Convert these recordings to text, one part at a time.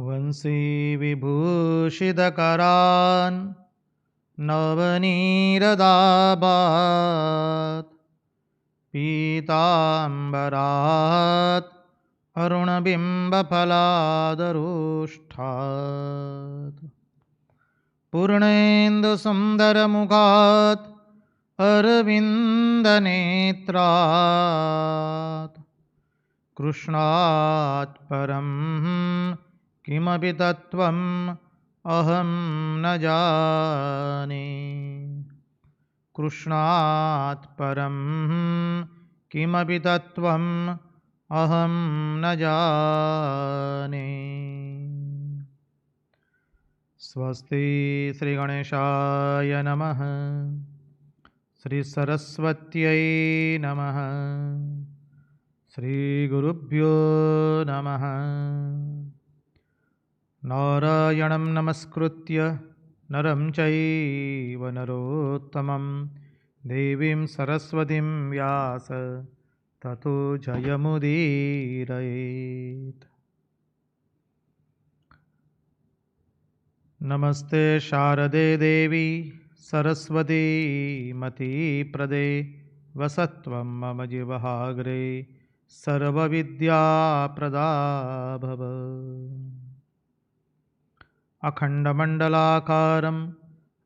वंशी विभूषितकरान् नवनीरदाभात् पीताम्बरात् अरुणबिम्बफलादरोष्ठात् पूर्णेन्दुसुन्दरमुखात् अरविन्दनेत्रात् कृष्णात् परं किमपि तत्त्वम् अहं न जाने। कृष्णात् परं किमपि तत्त्वम् अहं न जाने। स्वस्ति श्रीगणेशाय नमः। श्रीसरस्वत्यै नमः। श्रीगुरुभ्यो नमः। नारायणं नमस्कृत्य नरं चैव नरोत्तमं देवीं सरस्वतीं व्यास ततो जयमुदीरयेत्। नमस्ते शारदे देवी सरस्वती मतिप्रदे वसत्वं मम जिह्वाग्रे सर्वविद्याप्रदा भव। अखण्डमण्डलाकारं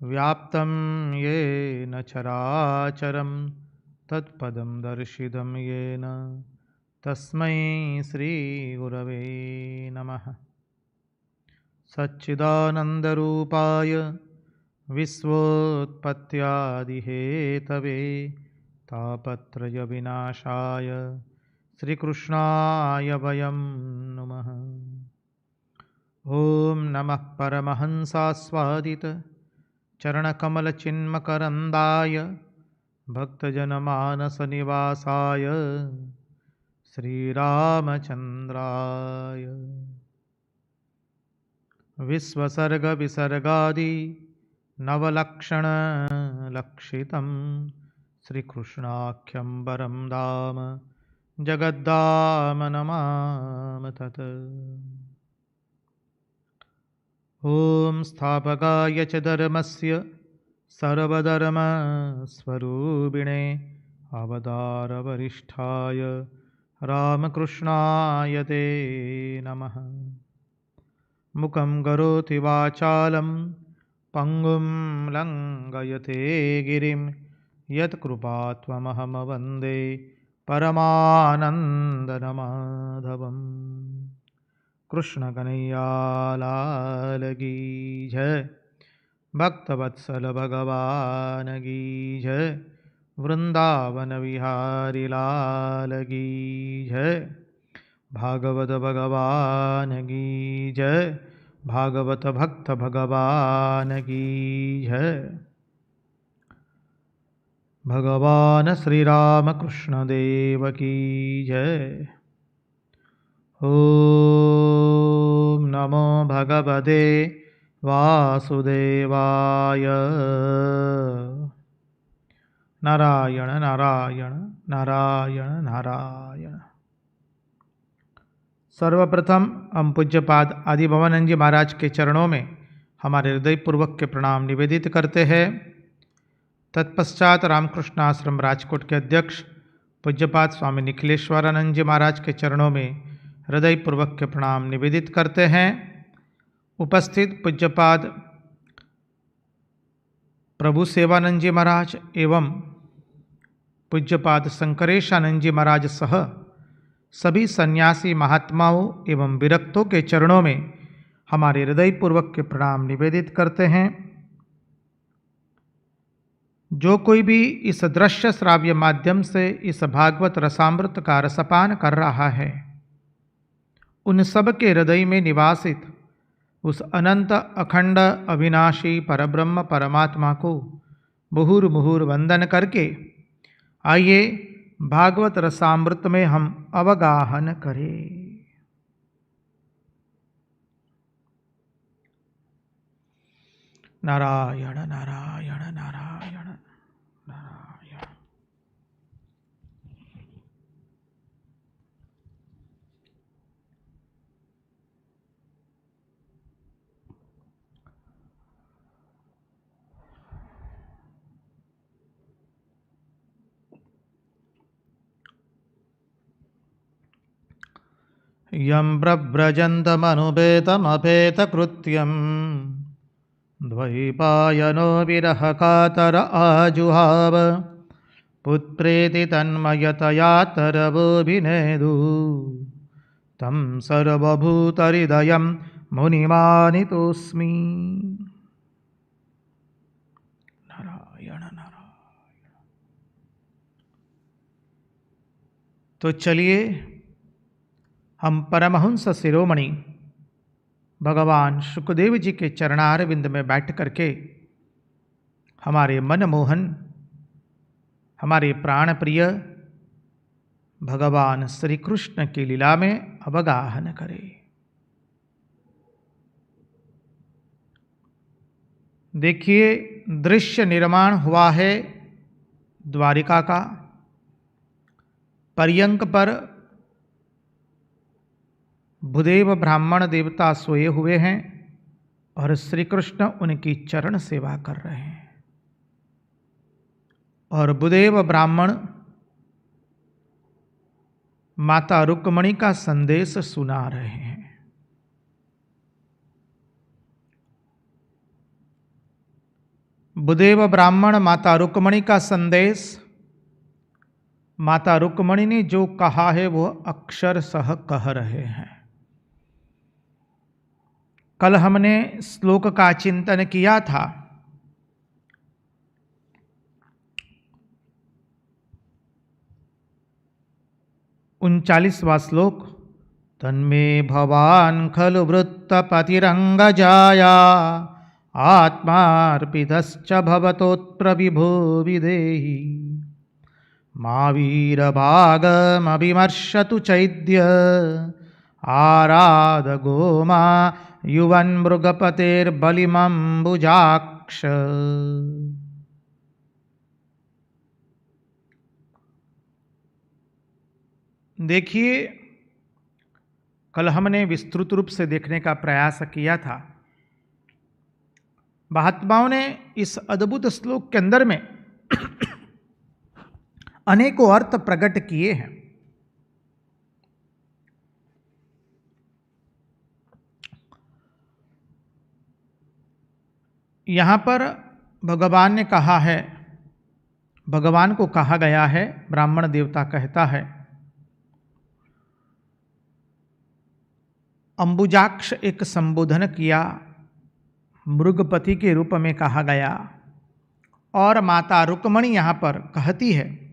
व्याप्तं येन चराचरं तत्पदं दर्शितं येन तस्मै श्रीगुरवे नमः। सच्चिदानन्दरूपाय विश्वोत्पत्त्यादिहेतवे तापत्रयविनाशाय श्रीकृष्णाय वयं नुमः। ॐ नमः परमहंसास्वादित चरणकमलचिन्मकरन्दाय भक्तजनमानसनिवासाय श्रीरामचन्द्राय विश्वसर्गविसर्गादि नवलक्षणलक्षितं श्रीकृष्णाख्यं वरं धाम जगद्धाम नमामि तत्। ॐ स्थापकाय च धर्मस्य सर्वधर्मस्वरूपिणे अवतारवरिष्ठाय रामकृष्णाय ते नमः। मुखं करोति वाचालं पङ्गुं लङ्घयते गिरिं यत्कृपात्वमहं वन्दे परमानन्दमाधवम्। कृष्ण कन्हैया लाल की जय। भक्तवत्सल भगवान की जय। वृंदावन विहारी लाल की जय। भागवत भगवान की जय। भागवत भक्त भगवान की जय। भगवान श्री राम कृष्ण देव की जय। ओम नमो भगवते वासुदेवाय। नारायण नारायण नारायण नारायण। सर्वप्रथम हम पूज्यपाद आदि भवानंद जी महाराज के चरणों में हमारे हृदयपूर्वक के प्रणाम निवेदित करते हैं। तत्पश्चात रामकृष्ण आश्रम राजकोट के अध्यक्ष पूज्यपाद स्वामी निखिलेश्वरानंद जी महाराज के चरणों में हृदयपूर्वक के प्रणाम निवेदित करते हैं। उपस्थित पूज्यपाद प्रभु सेवानंद जी महाराज एवं पूज्यपाद शंकरेशानंद जी महाराज सह सभी सन्यासी महात्माओं एवं विरक्तों के चरणों में हमारे हृदयपूर्वक के प्रणाम निवेदित करते हैं। जो कोई भी इस दृश्य श्राव्य माध्यम से इस भागवत रसामृत का रसपान कर रहा है, उन सब के हृदय में निवासित उस अनंत अखंड अविनाशी परब्रह्म परमात्मा को मुहुर मुहुर वंदन करके आइए भागवत रसामृत में हम अवगाहन करें। नारायण नारायण नारायण नारायण। यं प्रव्रजन्तमनुपेतमपेतकृत्यं द्वैपायनो विरहकातर आजुहाव पुत्रेति तन्मयतया तरवोऽभिनेदु तं सर्वभूतहृदयं मुनिमानितोऽस्मि। नारायण नारायण। तो चलिए हम परमहंस शिरोमणि भगवान शुकदेव जी के चरणारविंद में बैठ करके हमारे मनमोहन, हमारे प्राण प्रिय भगवान श्री कृष्ण की लीला में अवगाहन करें। देखिए, दृश्य निर्माण हुआ है द्वारिका का। पर्यंक पर भूदेव ब्राह्मण देवता सोए हुए हैं और श्री कृष्ण उनकी चरण सेवा कर रहे हैं और भूदेव ब्राह्मण माता रुक्मणी का संदेश सुना रहे हैं। भूदेव ब्राह्मण माता रुक्मणी का संदेश, माता रुक्मणी ने जो कहा है वो अक्षरशः कह रहे हैं। कल हमने श्लोक का चिंतन किया था। 39वां श्लोक, तन्मे भवान् खलु वृत्तपतिरङ्गजाया आत्मार्पितश्च भवतोऽत्र विधेहि मा वीरभागमविमर्शतु चैद्य आराध गोमा युवन् मृगपतेर्बलिमम्बुजाक्ष। देखिए, कल हमने विस्तृत रूप से देखने का प्रयास किया था। महात्माओं ने इस अद्भुत श्लोक के अंदर में अनेकों अर्थ प्रकट किए हैं। यहां पर भगवान ने कहा है, भगवान को कहा गया है, ब्राह्मण देवता कहता है, अंबुजाक्ष एक संबोधन किया, मृगपति के रूप में कहा गया। और माता रुक्मणी यहां पर कहती है,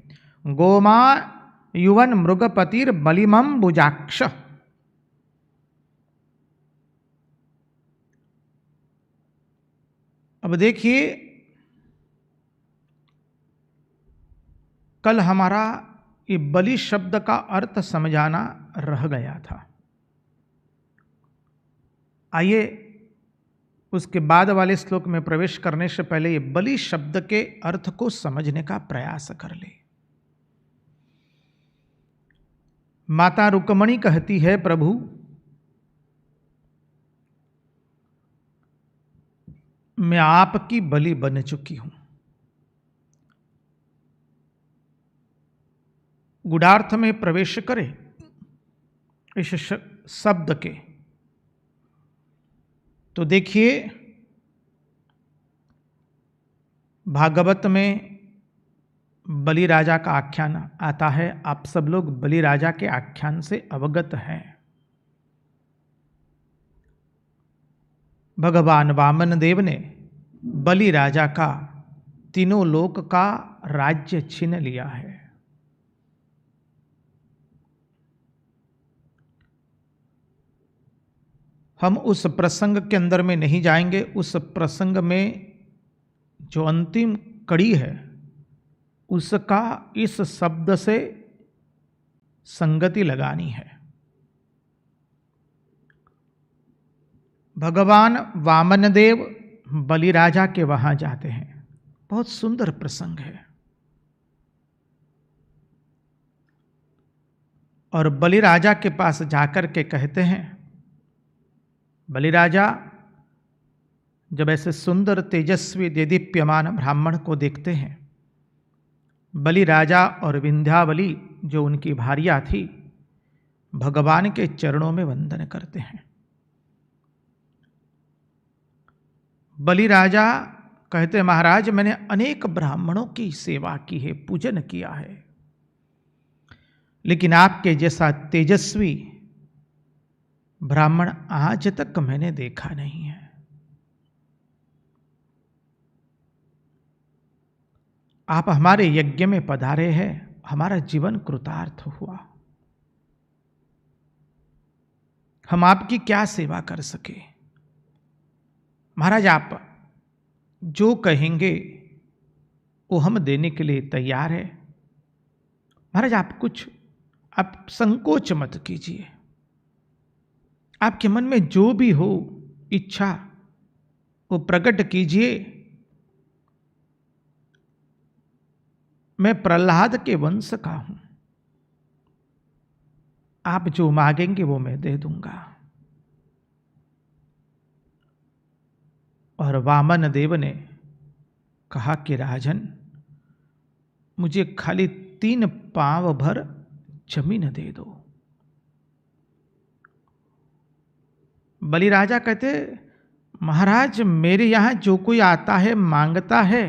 गोमा युवन मृगपतिर बलिमम बुजाक्ष। अब देखिए, कल हमारा ये बलि शब्द का अर्थ समझाना रह गया था। आइए उसके बाद वाले श्लोक में प्रवेश करने से पहले ये बलि शब्द के अर्थ को समझने का प्रयास कर ले। माता रुक्मणी कहती है, प्रभु मैं आपकी बलि बन चुकी हूं। गूढ़ार्थ में प्रवेश करे इस शब्द के, तो देखिए भागवत में बलि राजा का आख्यान आता है। आप सब लोग बलि राजा के आख्यान से अवगत हैं। भगवान वामन देव ने बलि राजा का तीनों लोक का राज्य छीन लिया है। हम उस प्रसंग के अंदर में नहीं जाएंगे। उस प्रसंग में जो अंतिम कड़ी है उसका इस शब्द से संगति लगानी है। भगवान वामन देव बलि राजा के वहां जाते हैं। बहुत सुंदर प्रसंग है। और बलि राजा के पास जाकर के कहते हैं, बलि राजा जब ऐसे सुंदर तेजस्वी देदीप्यमान ब्राह्मण को देखते हैं, बलि राजा और विंध्यावली जो उनकी भार्या थी, भगवान के चरणों में वंदन करते हैं। बलि राजा कहते, महाराज मैंने अनेक ब्राह्मणों की सेवा की है, पूजन किया है, लेकिन आपके जैसा तेजस्वी ब्राह्मण आज तक मैंने देखा नहीं है। आप हमारे यज्ञ में पधारे हैं, हमारा जीवन कृतार्थ हुआ। हम आपकी क्या सेवा कर सके? महाराज आप जो कहेंगे वो हम देने के लिए तैयार है। महाराज आप संकोच मत कीजिए, आपके मन में जो भी हो इच्छा वो प्रकट कीजिए। मैं प्रहलाद के वंश का हूं, आप जो मांगेंगे वो मैं दे दूंगा। और वामन देव ने कहा कि राजन, मुझे खाली 3 पांव भर जमीन दे दो। बलि राजा कहते, महाराज मेरे यहां जो कोई आता है मांगता है,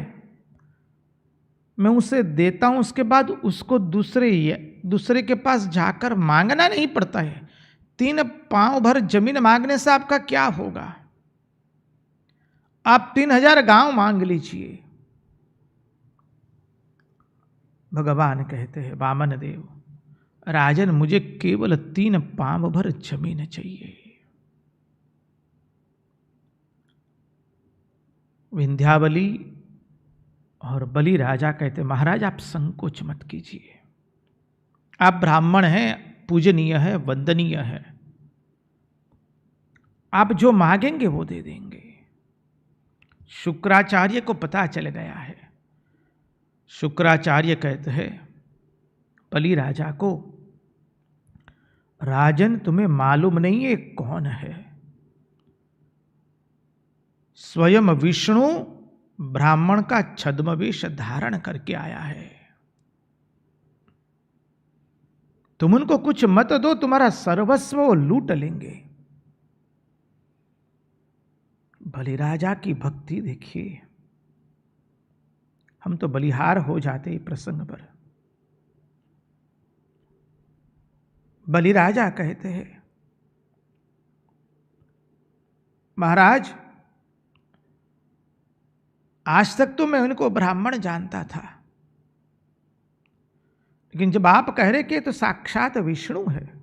मैं उसे देता हूं, उसके बाद उसको दूसरे के पास जाकर मांगना नहीं पड़ता है। 3 पांव भर जमीन मांगने से आपका क्या होगा? आप 3000 गांव मांग लीजिए। भगवान कहते हैं, वामन देव, राजन मुझे केवल 3 पांव भर जमीन चाहिए। विंध्यावली और बलि राजा कहते, महाराज आप संकोच मत कीजिए, आप ब्राह्मण हैं, पूजनीय है, वंदनीय है, आप जो मांगेंगे वो दे देंगे। शुक्राचार्य को पता चल गया है। शुक्राचार्य कहते हैं बलि राजा को, राजन तुम्हें मालूम नहीं है कौन है? स्वयं विष्णु ब्राह्मण का छद्मवेश धारण करके आया है। तुम उनको कुछ मत दो, तुम्हारा सर्वस्व वो लूट लेंगे। बलि राजा की भक्ति देखिए, हम तो बलिहार हो जाते प्रसंग पर। बलि राजा कहते हैं, महाराज आज तक तो मैं उनको ब्राह्मण जानता था, लेकिन जब आप कह रहे कि तो साक्षात विष्णु है।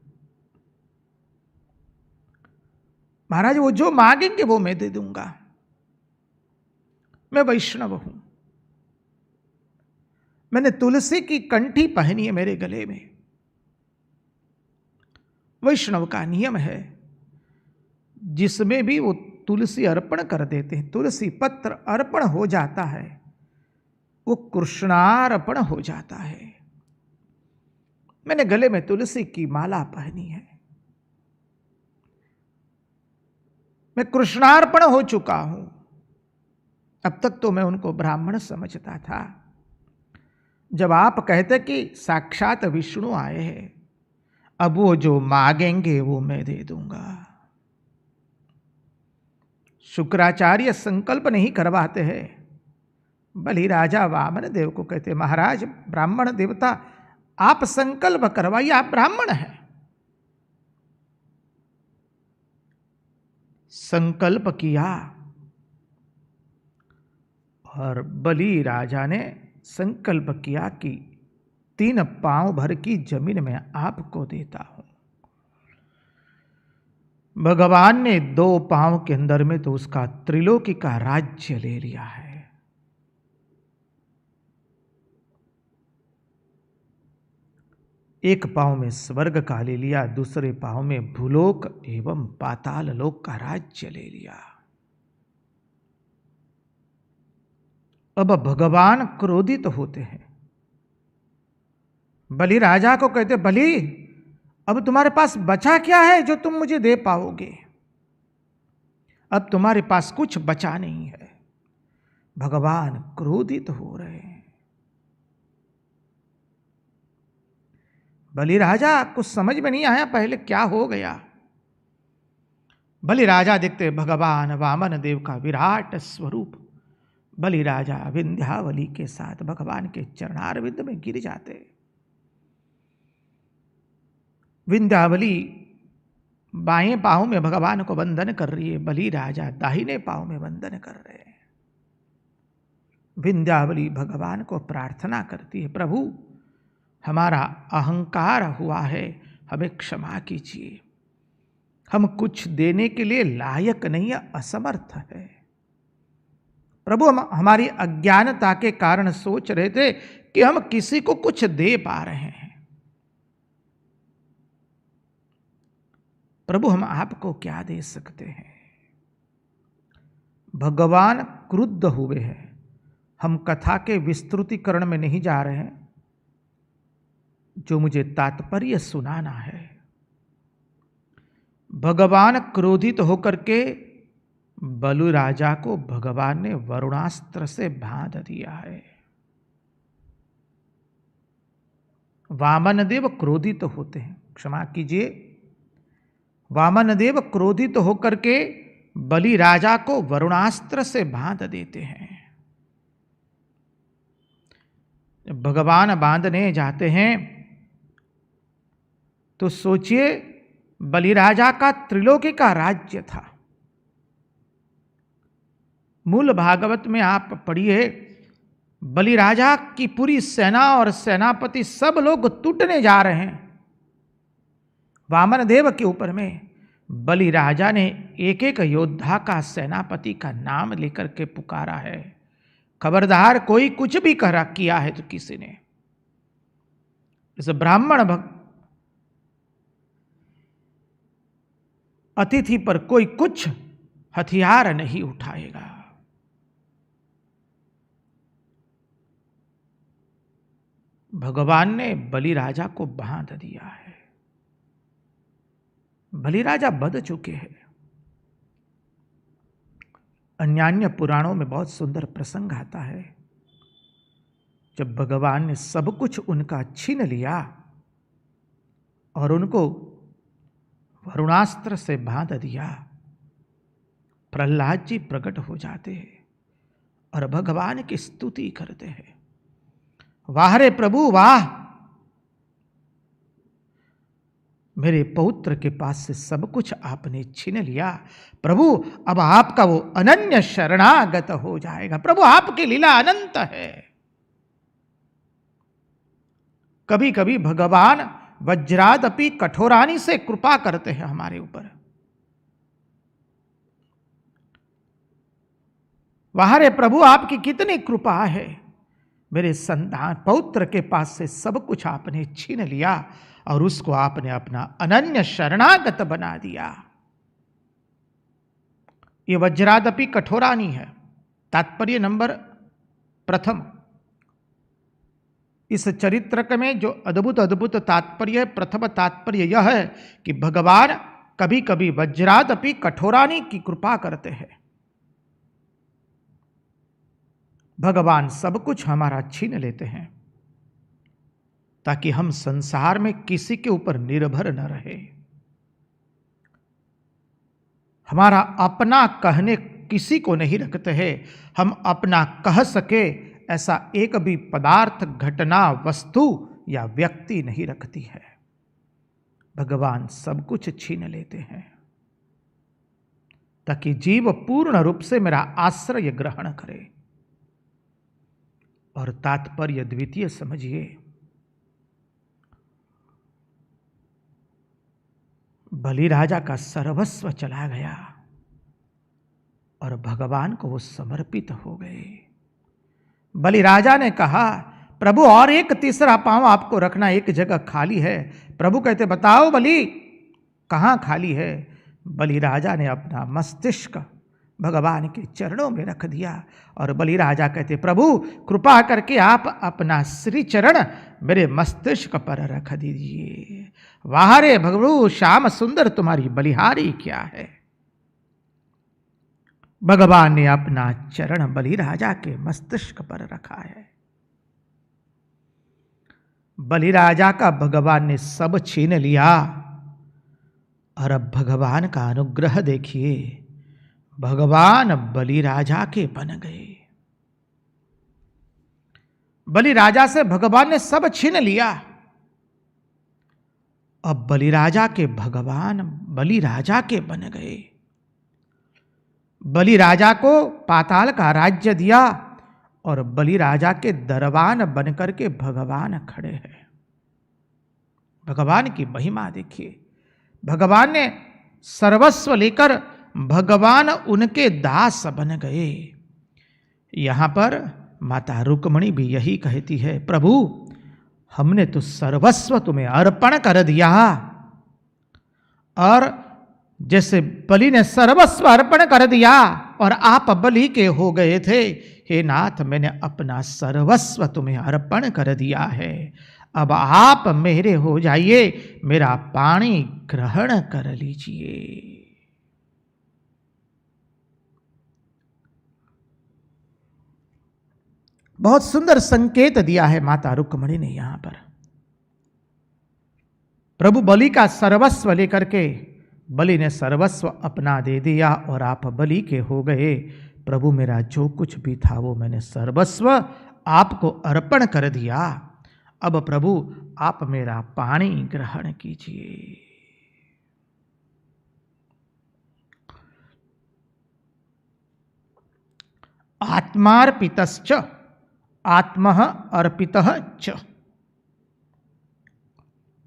महाराज वो जो मांगेंगे वो मैं दे दूंगा। मैं वैष्णव हूं, मैंने तुलसी की कंठी पहनी है मेरे गले में। वैष्णव का नियम है, जिसमें भी वो तुलसी अर्पण कर देते हैं, तुलसी पत्र अर्पण हो जाता है, वो कृष्णार्पण हो जाता है। मैंने गले में तुलसी की माला पहनी है, मैं कृष्णार्पण हो चुका हूं। अब तक तो मैं उनको ब्राह्मण समझता था। जब आप कहते कि साक्षात विष्णु आए हैं, अब वो जो मांगेंगे वो मैं दे दूंगा। शुक्राचार्य संकल्प नहीं करवाते हैं। बलि राजा वामन देव को कहते, महाराज ब्राह्मण देवता आप संकल्प करवाइए, आप ब्राह्मण हैं। संकल्प किया और बलि राजा ने संकल्प किया कि 3 पांव भर की जमीन में आपको देता हूं। भगवान ने 2 पांव के अंदर में तो उसका त्रिलोकी का राज्य ले लिया है। एक पांव में स्वर्ग का ले लिया, दूसरे पांव में भूलोक एवं पाताल लोक का राज्य ले लिया। अब भगवान क्रोधित होते हैं। बलि राजा को कहते, बलि अब तुम्हारे पास बचा क्या है जो तुम मुझे दे पाओगे? अब तुम्हारे पास कुछ बचा नहीं है। भगवान क्रोधित हो रहे हैं। बलि राजा कुछ समझ में नहीं आया पहले क्या हो गया। बलि राजा देखते भगवान वामन देव का विराट स्वरूप। बलि राजा विंध्यावली के साथ भगवान के चरणारविंद में गिर जाते। विंध्यावली बाएं पांव में भगवान को वंदन कर रही है, बलि राजा दाहिने पांव में वंदन कर रहे हैं। विंध्यावली भगवान को प्रार्थना करती है, प्रभु हमारा अहंकार हुआ है, हमें क्षमा कीजिए, हम कुछ देने के लिए लायक नहीं है, असमर्थ है। प्रभु हम हमारी अज्ञानता के कारण सोच रहे थे कि हम किसी को कुछ दे पा रहे हैं। प्रभु हम आपको क्या दे सकते हैं। भगवान क्रुद्ध हुए हैं। हम कथा के विस्तृतीकरण में नहीं जा रहे हैं, जो मुझे तात्पर्य सुनाना है। भगवान क्रोधित होकर के बलि राजा को भगवान ने वरुणास्त्र से बांध दिया है। वामनदेव क्रोधित होते हैं, क्षमा कीजिए, वामनदेव क्रोधित होकर के बलि राजा को वरुणास्त्र से बांध देते हैं। जब भगवान बांधने जाते हैं तो सोचिए, बलि राजा का त्रिलोकी का राज्य था। मूल भागवत में आप पढ़िए, बलि राजा की पूरी सेना और सेनापति सब लोग टूटने जा रहे हैं। वामन देव के ऊपर में बलि राजा ने एक एक योद्धा का, सेनापति का नाम लेकर के पुकारा है, खबरदार कोई कुछ भी किया है तो किसी ने इस ब्राह्मण अतिथि पर कोई कुछ हथियार नहीं उठाएगा। भगवान ने बलि राजा को बांध दिया है। बलि राजा बध चुके हैं। अन्यान्य पुराणों में बहुत सुंदर प्रसंग आता है, जब भगवान ने सब कुछ उनका छीन लिया और उनको वरुणास्त्र से बांध दिया, प्रहलाद जी प्रकट हो जाते हैं और भगवान की स्तुति करते हैं, वाह रे प्रभु वाह, मेरे पौत्र के पास से सब कुछ आपने छीन लिया। प्रभु अब आपका वो अनन्य शरणागत हो जाएगा। प्रभु आपकी लीला अनंत है। कभी कभी भगवान वज्रादपि कठोरानी से कृपा करते हैं हमारे ऊपर। वाह रे प्रभु आपकी कितनी कृपा है, मेरे संतान पौत्र के पास से सब कुछ आपने छीन लिया और उसको आपने अपना अनन्य शरणागत बना दिया। ये वज्रादपि कठोरानी है। तात्पर्य नंबर प्रथम, इस चरित्र में जो अद्भुत अद्भुत तात्पर्य है, प्रथम तात्पर्य यह है कि भगवान कभी कभी वज्रादपि कठोरानी की कृपा करते हैं। भगवान सब कुछ हमारा छीन लेते हैं ताकि हम संसार में किसी के ऊपर निर्भर न रहे। हमारा अपना कहने किसी को नहीं रखते हैं। हम अपना कह सके ऐसा एक भी पदार्थ, घटना, वस्तु या व्यक्ति नहीं रखती है। भगवान सब कुछ छीन लेते हैं ताकि जीव पूर्ण रूप से मेरा आश्रय ग्रहण करे। और तात्पर्य द्वितीय समझिए, बलि राजा का सर्वस्व चला गया और भगवान को वो समर्पित हो गए। बलि राजा ने कहा, प्रभु और एक तीसरा पांव आपको रखना, एक जगह खाली है। प्रभु कहते, बताओ बलि कहां खाली है। बलि राजा ने अपना मस्तिष्क भगवान के चरणों में रख दिया और बलि राजा कहते, प्रभु कृपा करके आप अपना श्री चरण मेरे मस्तिष्क पर रख दीजिए। वाह रे भगवु श्याम सुंदर, तुम्हारी बलिहारी क्या है। भगवान ने अपना चरण बलि राजा के मस्तिष्क पर रखा है। बलिराजा का भगवान ने सब छीन लिया। और अब भगवान का अनुग्रह देखिए, भगवान बलिराजा के बन गए। बलिराजा से भगवान ने सब छीन लिया। अब बलिराजा के भगवान बलिराजा के बन गए। बलिराजा को पाताल का राज्य दिया और बलिराजा के दरबान बनकर के भगवान खड़े हैं। भगवान की महिमा देखिए, भगवान ने सर्वस्व लेकर भगवान उनके दास बन गए। यहां पर माता रुक्मिणी भी यही कहती है, प्रभु हमने तो सर्वस्व तुम्हें अर्पण कर दिया। और जैसे बलि ने सर्वस्व अर्पण कर दिया और आप बलि के हो गए थे, हे नाथ मैंने अपना सर्वस्व तुम्हें अर्पण कर दिया है। अब आप मेरे हो जाइए, मेरा पानी ग्रहण कर लीजिए। बहुत सुंदर संकेत दिया है माता रुक्मिणी ने यहां पर। प्रभु बलि का सर्वस्व लेकर के, बलि ने सर्वस्व अपना दे दिया और आप बलि के हो गए। प्रभु मेरा जो कुछ भी था वो मैंने सर्वस्व आपको अर्पण कर दिया। अब प्रभु आप मेरा पानी ग्रहण कीजिए। आत्मार्पितश्च आत्मः अर्पितः च।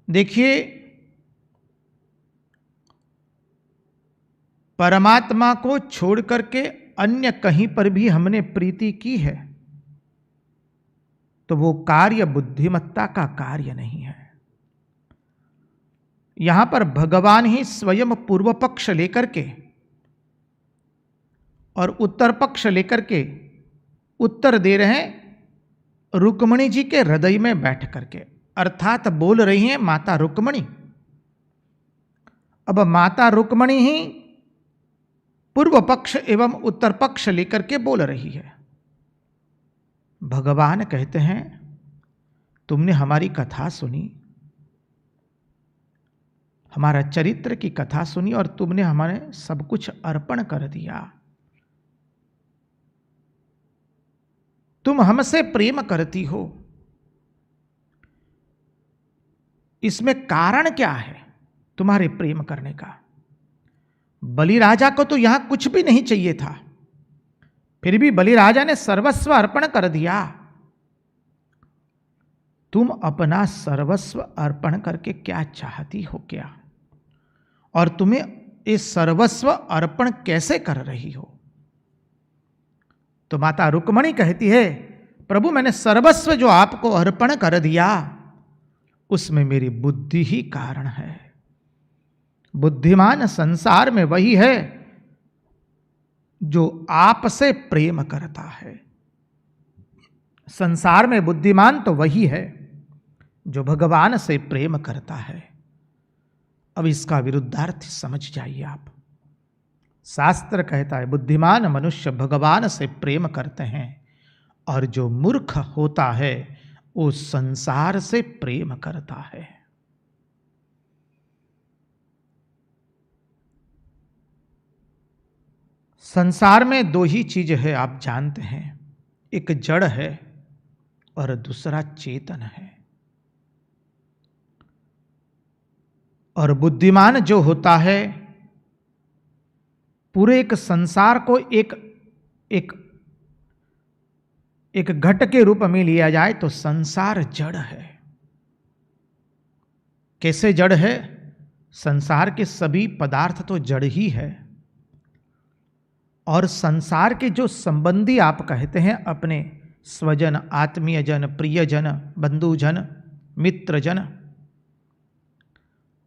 देखिए, परमात्मा को छोड़ करके अन्य कहीं पर भी हमने प्रीति की है तो वो कार्य बुद्धिमत्ता का कार्य नहीं है। यहां पर भगवान ही स्वयं पूर्व पक्ष लेकर के और उत्तर पक्ष लेकर के उत्तर दे रहे हैं रुक्मिणी जी के हृदय में बैठ करके, अर्थात बोल रही हैं माता रुक्मिणी। अब माता रुक्मिणी ही पूर्व पक्ष एवं उत्तर पक्ष लेकर के बोल रही है। भगवान कहते हैं तुमने हमारी कथा सुनी, हमारा चरित्र की कथा सुनी और तुमने हमारे सब कुछ अर्पण कर दिया। तुम हमसे प्रेम करती हो, इसमें कारण क्या है तुम्हारे प्रेम करने का? बलिराजा को तो यहां कुछ भी नहीं चाहिए था, फिर भी बलिराजा ने सर्वस्व अर्पण कर दिया। तुम अपना सर्वस्व अर्पण करके क्या चाहती हो क्या? और तुम्हें ये सर्वस्व अर्पण कैसे कर रही हो? तो माता रुक्मिणी कहती है, प्रभु मैंने सर्वस्व जो आपको अर्पण कर दिया उसमें मेरी बुद्धि ही कारण है। बुद्धिमान संसार में वही है जो आपसे प्रेम करता है। संसार में बुद्धिमान तो वही है जो भगवान से प्रेम करता है। अब इसका विरुद्धार्थ समझ जाइए आप। शास्त्र कहता है बुद्धिमान मनुष्य भगवान से प्रेम करते हैं और जो मूर्ख होता है वो संसार से प्रेम करता है। संसार में दो ही चीज है, आप जानते हैं, एक जड़ है और दूसरा चेतन है। और बुद्धिमान जो होता है, पूरे एक संसार को एक घट के रूप में लिया जाए तो संसार जड़ है। कैसे जड़ है? संसार के सभी पदार्थ तो जड़ ही है और संसार के जो संबंधी आप कहते हैं अपने स्वजन, आत्मीयजन, प्रियजन, बंधुजन, मित्रजन,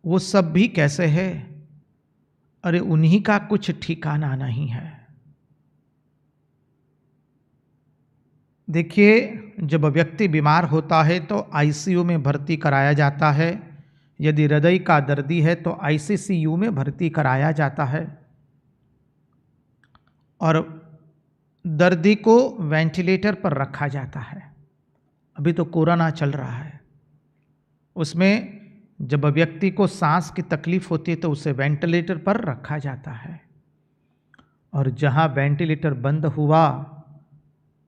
वो सब भी कैसे है? अरे उन्हीं का कुछ ठिकाना नहीं है। देखिए, जब व्यक्ति बीमार होता है तो आईसीयू में भर्ती कराया जाता है। यदि हृदय का दर्दी है तो आईसीसीयू में भर्ती कराया जाता है और दर्दी को वेंटिलेटर पर रखा जाता है। अभी तो कोरोना चल रहा है उसमें जब व्यक्ति को सांस की तकलीफ होती है तो उसे वेंटिलेटर पर रखा जाता है, और जहां वेंटिलेटर बंद हुआ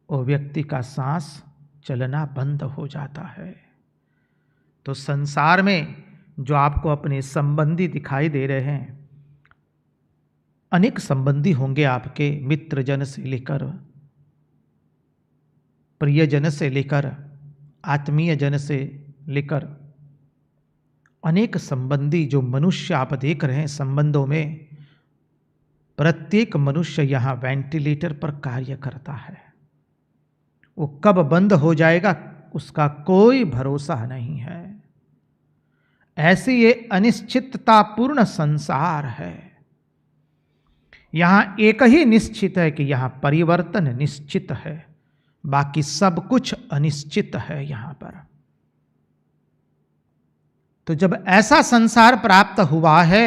वो व्यक्ति का सांस चलना बंद हो जाता है। तो संसार में जो आपको अपने संबंधी दिखाई दे रहे हैं, अनेक संबंधी होंगे आपके, मित्रजन से लेकर प्रियजन से लेकर आत्मीय जन से लेकर अनेक संबंधी जो मनुष्य आप देख रहे हैं संबंधों में, प्रत्येक मनुष्य यहां वेंटिलेटर पर कार्य करता है। वो कब बंद हो जाएगा उसका कोई भरोसा नहीं है। ऐसी ये अनिश्चिततापूर्ण संसार है। यहां एक ही निश्चित है कि यहां परिवर्तन निश्चित है, बाकी सब कुछ अनिश्चित है यहां पर। तो जब ऐसा संसार प्राप्त हुआ है,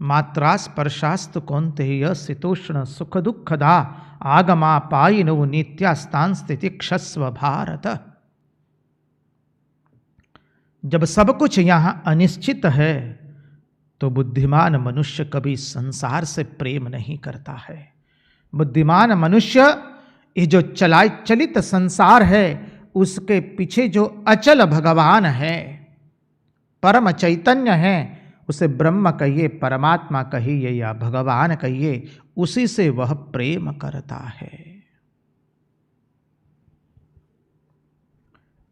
मात्रा स्पर्शास्तु कौन्तेय शीतोष्ण सुख दुखदा आगमा पायिनो नित्यास्तान स्थिति क्षस्व भारत। जब सब कुछ यहां अनिश्चित है तो बुद्धिमान मनुष्य कभी संसार से प्रेम नहीं करता है। बुद्धिमान मनुष्य ये जो चलित संसार है उसके पीछे जो अचल भगवान है, परम चैतन्य है, उसे ब्रह्म कहिए, परमात्मा कहिए या भगवान कहिए, उसी से वह प्रेम करता है।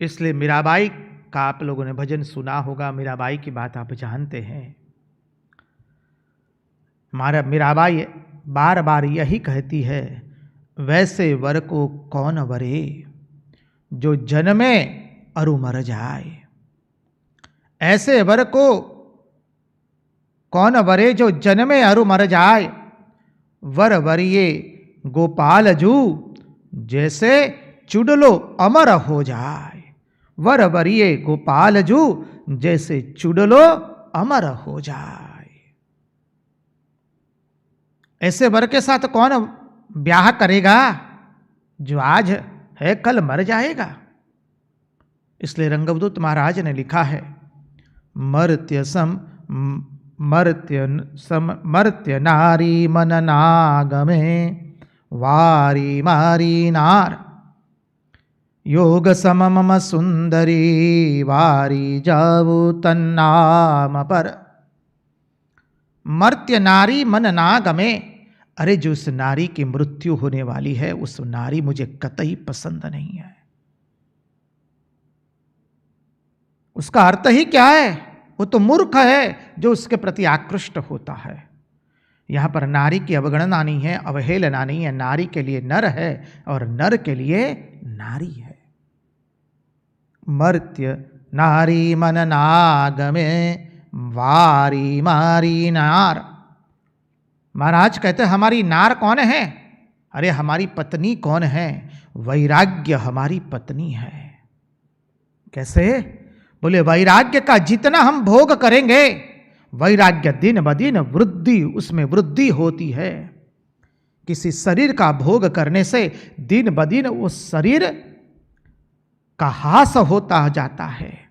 इसलिए मीराबाई का आप लोगों ने भजन सुना होगा, मीराबाई की बात आप जानते हैं। हमारा मीराबाई बार बार यही कहती है, वैसे वर को कौन वरे जो जन्मे अरु मर जाए। ऐसे वर को कौन वरे जो जन्मे अरु मर जाए। वर वरिये गोपाल जू जैसे चुडलो अमर हो जाए। वर वरिये गोपाल जू जैसे चुडलो अमर हो जाए। ऐसे वर के साथ कौन ब्याह करेगा जो आज है कल मर जाएगा। इसलिए रंगवदूत महाराज ने लिखा है, मर्त्य नारी मन नागमे वारी मारी नार योग सम मम सुंदरी वारी जाऊ तन्नाम पर। मर्त्य नारी मन नागमे, अरे जो उस नारी की मृत्यु होने वाली है उस नारी मुझे कतई पसंद नहीं है। उसका अर्थ ही क्या है? वो तो मूर्ख है जो उसके प्रति आकृष्ट होता है। यहां पर नारी की अवगणना नहीं है, अवहेलना नहीं है। नारी के लिए नर है और नर के लिए नारी है। मर्त्य नारी मन नागमे वारी मारी नार। महाराज कहते हैं हमारी नार कौन है? अरे हमारी पत्नी कौन है? वैराग्य हमारी पत्नी है। कैसे? बोले वैराग्य का जितना हम भोग करेंगे, वैराग्य दिन ब दिन वृद्धि, उसमें वृद्धि होती है। किसी शरीर का भोग करने से दिन ब दिन उस शरीर का ह्रास होता जाता है।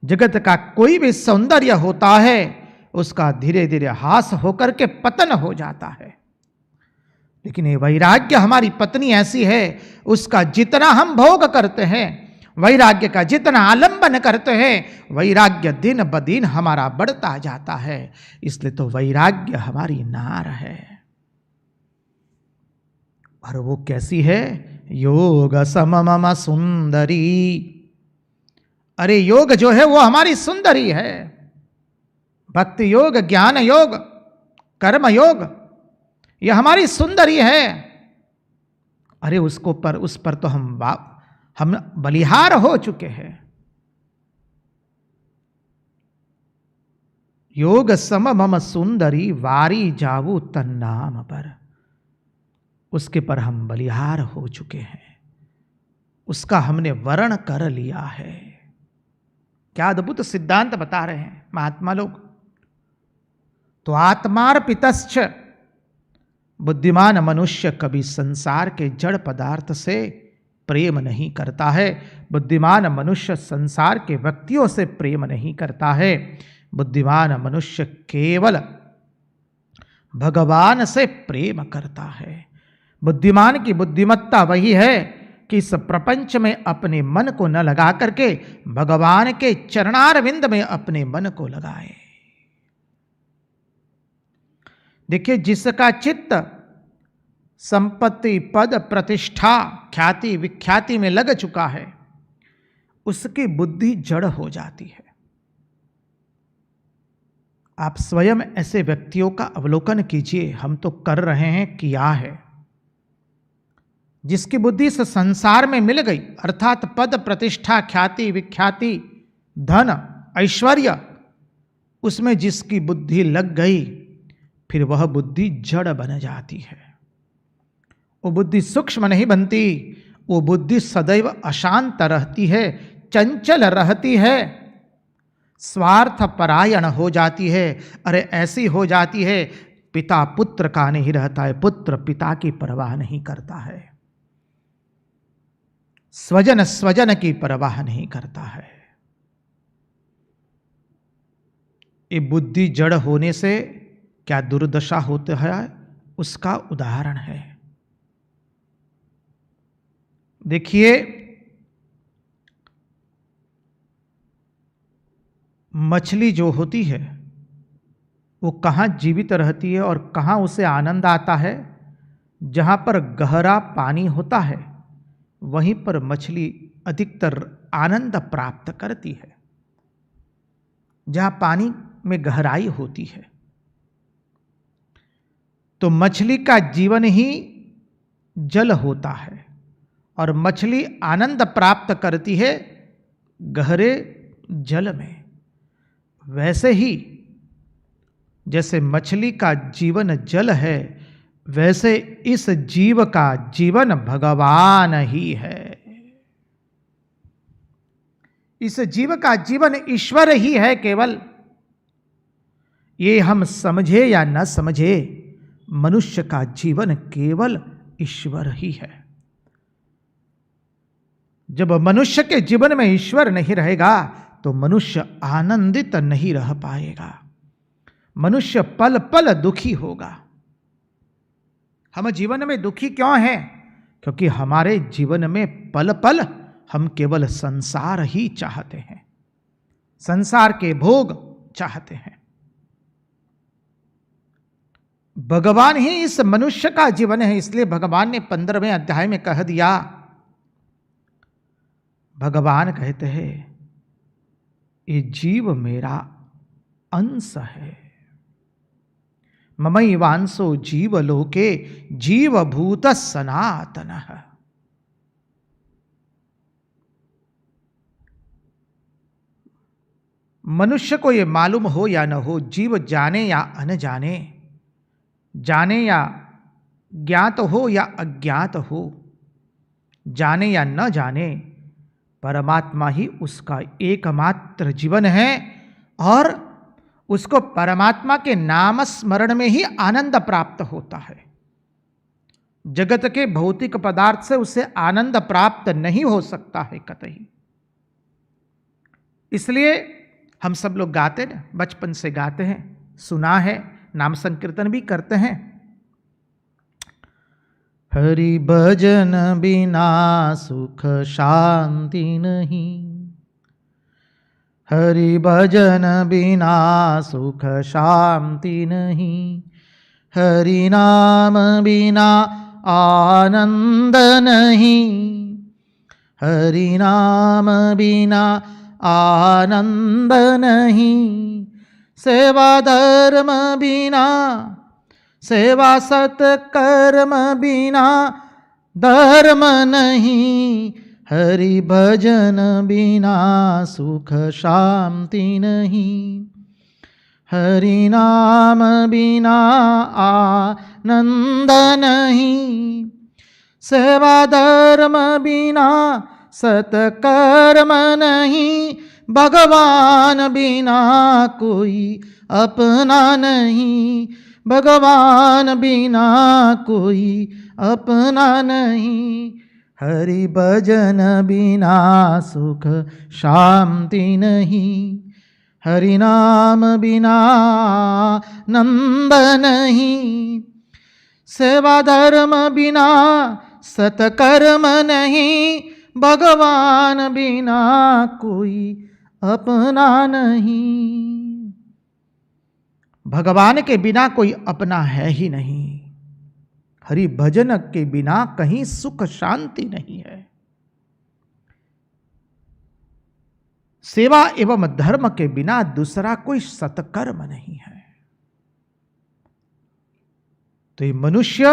जगत का कोई भी सौंदर्य होता है उसका धीरे धीरे ह्रास होकर के पतन हो जाता है। लेकिन ये वैराग्य हमारी पत्नी ऐसी है, उसका जितना हम भोग करते हैं, वैराग्य का जितना आलंबन करते हैं, वैराग्य दिन ब दिन हमारा बढ़ता जाता है। इसलिए तो वैराग्य हमारी नार है। और वो कैसी है? योग सममम सुंदरी। अरे योग जो है वो हमारी सुंदरी है। भक्ति योग, ज्ञान योग, कर्म योग, ये हमारी सुंदरी है। अरे उसको पर उस पर तो हम बलिहार हो चुके हैं। योग सम मम सुंदरी वारी जावू तन्नाम पर। उसके पर हम बलिहार हो चुके हैं, उसका हमने वर्ण कर लिया है। क्या अद्भुत सिद्धांत बता रहे हैं महात्मा लोग। तो आत्मार्पितश्च, बुद्धिमान मनुष्य कभी संसार के जड़ पदार्थ से प्रेम नहीं करता है। बुद्धिमान मनुष्य संसार के व्यक्तियों से प्रेम नहीं करता है। बुद्धिमान मनुष्य केवल भगवान से प्रेम करता है। बुद्धिमान की बुद्धिमत्ता वही है कि इस प्रपंच में अपने मन को न लगा करके भगवान के चरणारविंद में अपने मन को लगाए। देखिए, जिसका चित्त संपत्ति, पद, प्रतिष्ठा, ख्याति, विख्याति में लग चुका है, उसकी बुद्धि जड़ हो जाती है। आप स्वयं ऐसे व्यक्तियों का अवलोकन कीजिए। हम तो कर रहे हैं, किया है। जिसकी बुद्धि इस संसार में मिल गई, अर्थात पद, प्रतिष्ठा, ख्याति, विख्याति, धन, ऐश्वर्य, उसमें जिसकी बुद्धि लग गई, फिर वह बुद्धि जड़ बन जाती है। वो बुद्धि सूक्ष्म नहीं बनती। वो बुद्धि सदैव अशांत रहती है, चंचल रहती है, स्वार्थ परायण हो जाती है। अरे ऐसी हो जाती है, पिता पुत्र का नहीं रहता है, पुत्र पिता की परवाह नहीं करता है, स्वजन स्वजन की परवाह नहीं करता है। ये बुद्धि जड़ होने से क्या दुर्दशा होती है, उसका उदाहरण है। देखिए, मछली जो होती है वो कहाँ जीवित रहती है और कहाँ उसे आनंद आता है? जहाँ पर गहरा पानी होता है वहीं पर मछली अधिकतर आनंद प्राप्त करती है, जहाँ पानी में गहराई होती है। तो मछली का जीवन ही जल होता है और मछली आनंद प्राप्त करती है गहरे जल में। वैसे ही जैसे मछली का जीवन जल है, वैसे इस जीव का जीवन भगवान ही है। इस जीव का जीवन ईश्वर ही है केवल। ये हम समझे या न समझे, मनुष्य का जीवन केवल ईश्वर ही है। जब मनुष्य के जीवन में ईश्वर नहीं रहेगा तो मनुष्य आनंदित नहीं रह पाएगा। मनुष्य पल पल दुखी होगा। हम जीवन में दुखी क्यों हैं? क्योंकि हमारे जीवन में पल पल हम केवल संसार ही चाहते हैं, संसार के भोग चाहते हैं। भगवान ही इस मनुष्य का जीवन है। इसलिए भगवान ने 15वें अध्याय में कह दिया, भगवान कहते हैं ये जीव मेरा अंश है। ममैवांसो जीवलोके जीवभूत सनातनः। मनुष्य को ये मालूम हो या न हो, जीव जाने या अनजाने, जाने या ज्ञात हो या अज्ञात हो, जाने या न जाने, परमात्मा ही उसका एकमात्र जीवन है और उसको परमात्मा के नाम स्मरण में ही आनंद प्राप्त होता है। जगत के भौतिक पदार्थ से उसे आनंद प्राप्त नहीं हो सकता है कतई। इसलिए हम सब लोग गाते ना, बचपन से गाते हैं, सुना है, नाम संकीर्तन भी करते हैं। हरि भजन बिना सुख शांति नहीं, हरि भजन बिना सुख शांति नहीं, हरि नाम बिना आनंद नहीं, हरि नाम बिना आनंद नहीं, सेवा धर्म बिना, सेवा सत्कर्म बिना धर्म नहीं, हरि भजन बिना सुख शांति नहीं, हरि नाम बिना आनंद नहीं, सेवा धर्म बिना सत्कर्म नहीं, भगवान बिना कोई अपना नहीं, भगवान बिना कोई अपना नहीं, हरि भजन बिना सुख शांति नहीं, हरि नाम बिना नंद नहीं, सेवा धर्म बिना सतकर्म नहीं, भगवान बिना कोई अपना नहीं। भगवान के बिना कोई अपना है ही नहीं, हरि भजन के बिना कहीं सुख शांति नहीं है, सेवा एवं धर्म के बिना दूसरा कोई सत्कर्म नहीं है। तो ये मनुष्य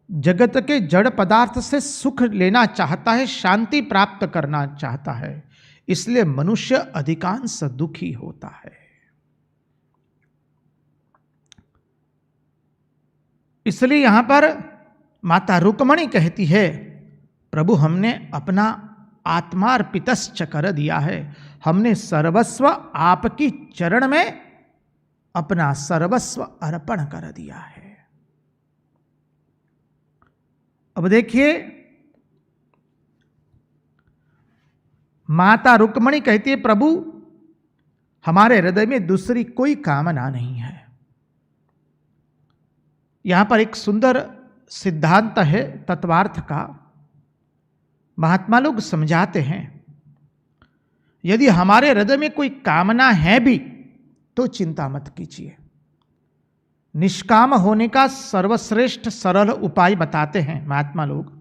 जगत के जड़ पदार्थ से सुख लेना चाहता है, शांति प्राप्त करना चाहता है, इसलिए मनुष्य अधिकांश दुखी होता है। इसलिए यहां पर माता रुक्मणी कहती है, प्रभु हमने अपना आत्मार्पितश्च कर दिया है, हमने सर्वस्व आपकी चरण में अपना सर्वस्व अर्पण कर दिया है। अब देखिए, माता रुक्मणी कहती है, प्रभु हमारे हृदय में दूसरी कोई कामना नहीं है। यहां पर एक सुंदर सिद्धांत है तत्वार्थ का, महात्मा लोग समझाते हैं, यदि हमारे हृदय में कोई कामना है भी तो चिंता मत कीजिए। निष्काम होने का सर्वश्रेष्ठ सरल उपाय बताते हैं महात्मा लोग।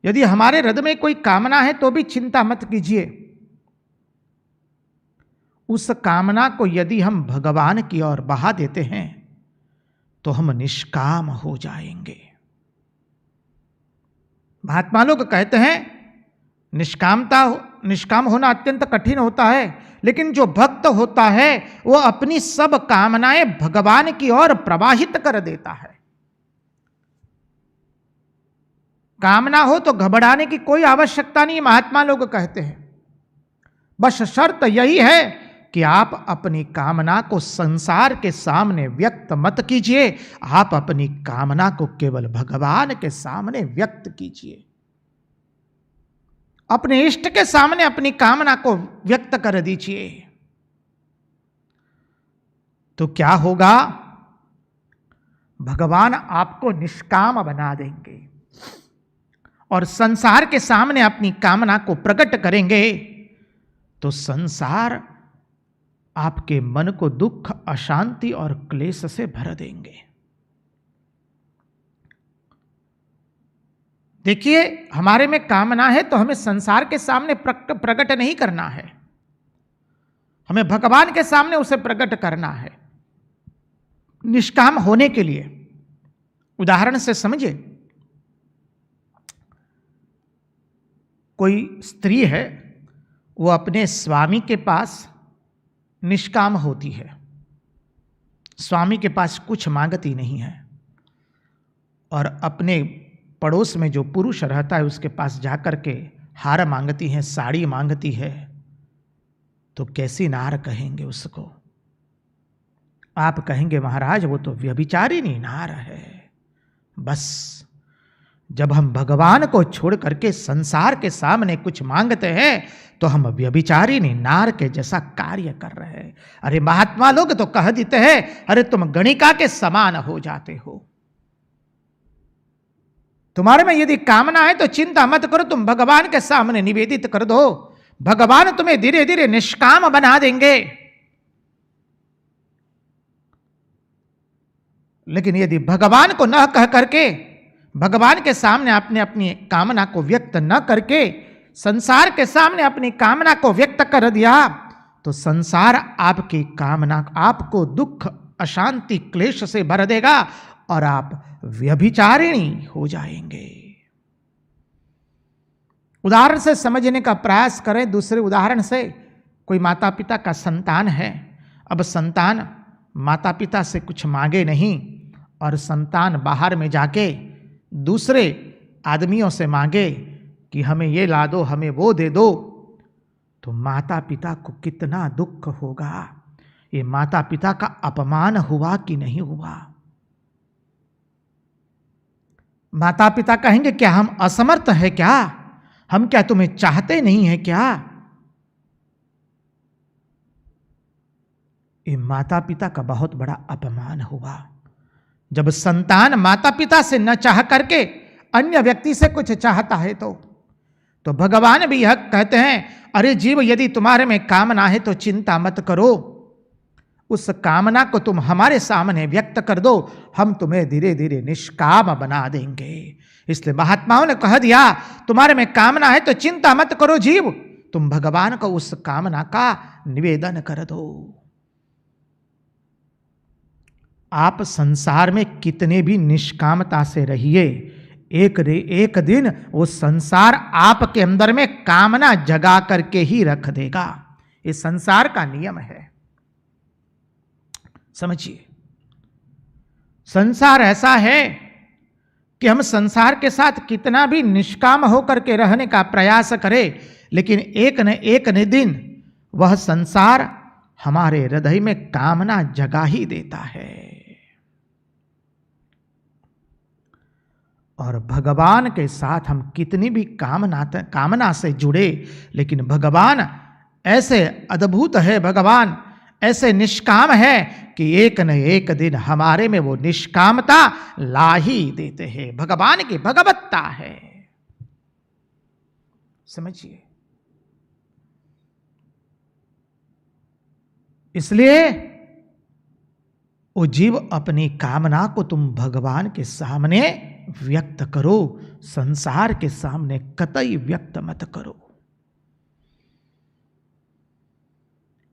यदि हमारे हृदय में कोई कामना है तो भी चिंता मत कीजिए। उस कामना को यदि हम भगवान की ओर बहा देते हैं तो हम निष्काम हो जाएंगे। महात्मा लोग कहते हैं निष्काम होना अत्यंत कठिन होता है, लेकिन जो भक्त होता है वो अपनी सब कामनाएं भगवान की ओर प्रवाहित कर देता है। कामना हो तो घबराने की कोई आवश्यकता नहीं, महात्मा लोग कहते हैं। बस शर्त यही है कि आप अपनी कामना को संसार के सामने व्यक्त मत कीजिए, आप अपनी कामना को केवल भगवान के सामने व्यक्त कीजिए। अपने इष्ट के सामने अपनी कामना को व्यक्त कर दीजिए। तो क्या होगा? भगवान आपको निष्काम बना देंगे और संसार के सामने अपनी कामना को प्रकट करेंगे तो संसार आपके मन को दुख, अशांति और क्लेश से भर देंगे। देखिए, हमारे में कामना है तो हमें संसार के सामने प्रकट नहीं करना है, हमें भगवान के सामने उसे प्रकट करना है निष्काम होने के लिए। उदाहरण से समझिए, कोई स्त्री है, वो अपने स्वामी के पास निष्काम होती है, स्वामी के पास कुछ मांगती नहीं है, और अपने पड़ोस में जो पुरुष रहता है उसके पास जाकर के हार मांगती है, साड़ी मांगती है, तो कैसी नार कहेंगे उसको? आप कहेंगे महाराज वो तो व्यभिचारिणी नार है। बस जब हम भगवान को छोड़ करके संसार के सामने कुछ मांगते हैं तो हम व्यभिचारिणी नार के जैसा कार्य कर रहे हैं। अरे महात्मा लोग तो कह देते हैं, अरे तुम गणिका के समान हो जाते हो। तुम्हारे में यदि कामना है तो चिंता मत करो, तुम भगवान के सामने निवेदित कर दो, भगवान तुम्हें धीरे धीरे निष्काम बना देंगे। लेकिन यदि भगवान को न कह करके, भगवान के सामने आपने अपनी कामना को व्यक्त न करके संसार के सामने अपनी कामना को व्यक्त कर दिया तो संसार आपकी कामना, आपको दुख, अशांति, क्लेश से भर देगा और आप व्यभिचारिणी हो जाएंगे। उदाहरण से समझने का प्रयास करें। दूसरे उदाहरण से, कोई माता पिता का संतान है, अब संतान माता पिता से कुछ मांगे नहीं और संतान बाहर में जाके दूसरे आदमियों से मांगे कि हमें ये ला दो, हमें वो दे दो, तो माता पिता को कितना दुख होगा। ये माता पिता का अपमान हुआ कि नहीं हुआ? माता पिता कहेंगे क्या हम असमर्थ हैं क्या, हम क्या तुम्हें चाहते नहीं हैं क्या। ये माता पिता का बहुत बड़ा अपमान हुआ। जब संतान माता पिता से न चाह करके अन्य व्यक्ति से कुछ चाहता है तो भगवान भी यह कहते हैं, अरे जीव यदि तुम्हारे में कामना है तो चिंता मत करो, उस कामना को तुम हमारे सामने व्यक्त कर दो, हम तुम्हें धीरे धीरे निष्काम बना देंगे। इसलिए महात्माओं ने कह दिया, तुम्हारे में कामना है तो चिंता मत करो जीव, तुम भगवान को उस कामना का निवेदन कर दो। आप संसार में कितने भी निष्कामता से रहिए, एक दिन वो संसार आपके अंदर में कामना जगा करके ही रख देगा। ये संसार का नियम है, समझिए। संसार ऐसा है कि हम संसार के साथ कितना भी निष्काम होकर के रहने का प्रयास करें, लेकिन एक न दिन वह संसार हमारे हृदय में कामना जगा ही देता है। और भगवान के साथ हम कितनी भी कामना से जुड़े, लेकिन भगवान ऐसे अद्भुत है, भगवान ऐसे निष्काम है कि एक न एक दिन हमारे में वो निष्कामता ला ही देते हैं। भगवान की भगवत्ता है, समझिए। इसलिए वो जीव अपनी कामना को तुम भगवान के सामने व्यक्त करो, संसार के सामने कतई व्यक्त मत करो।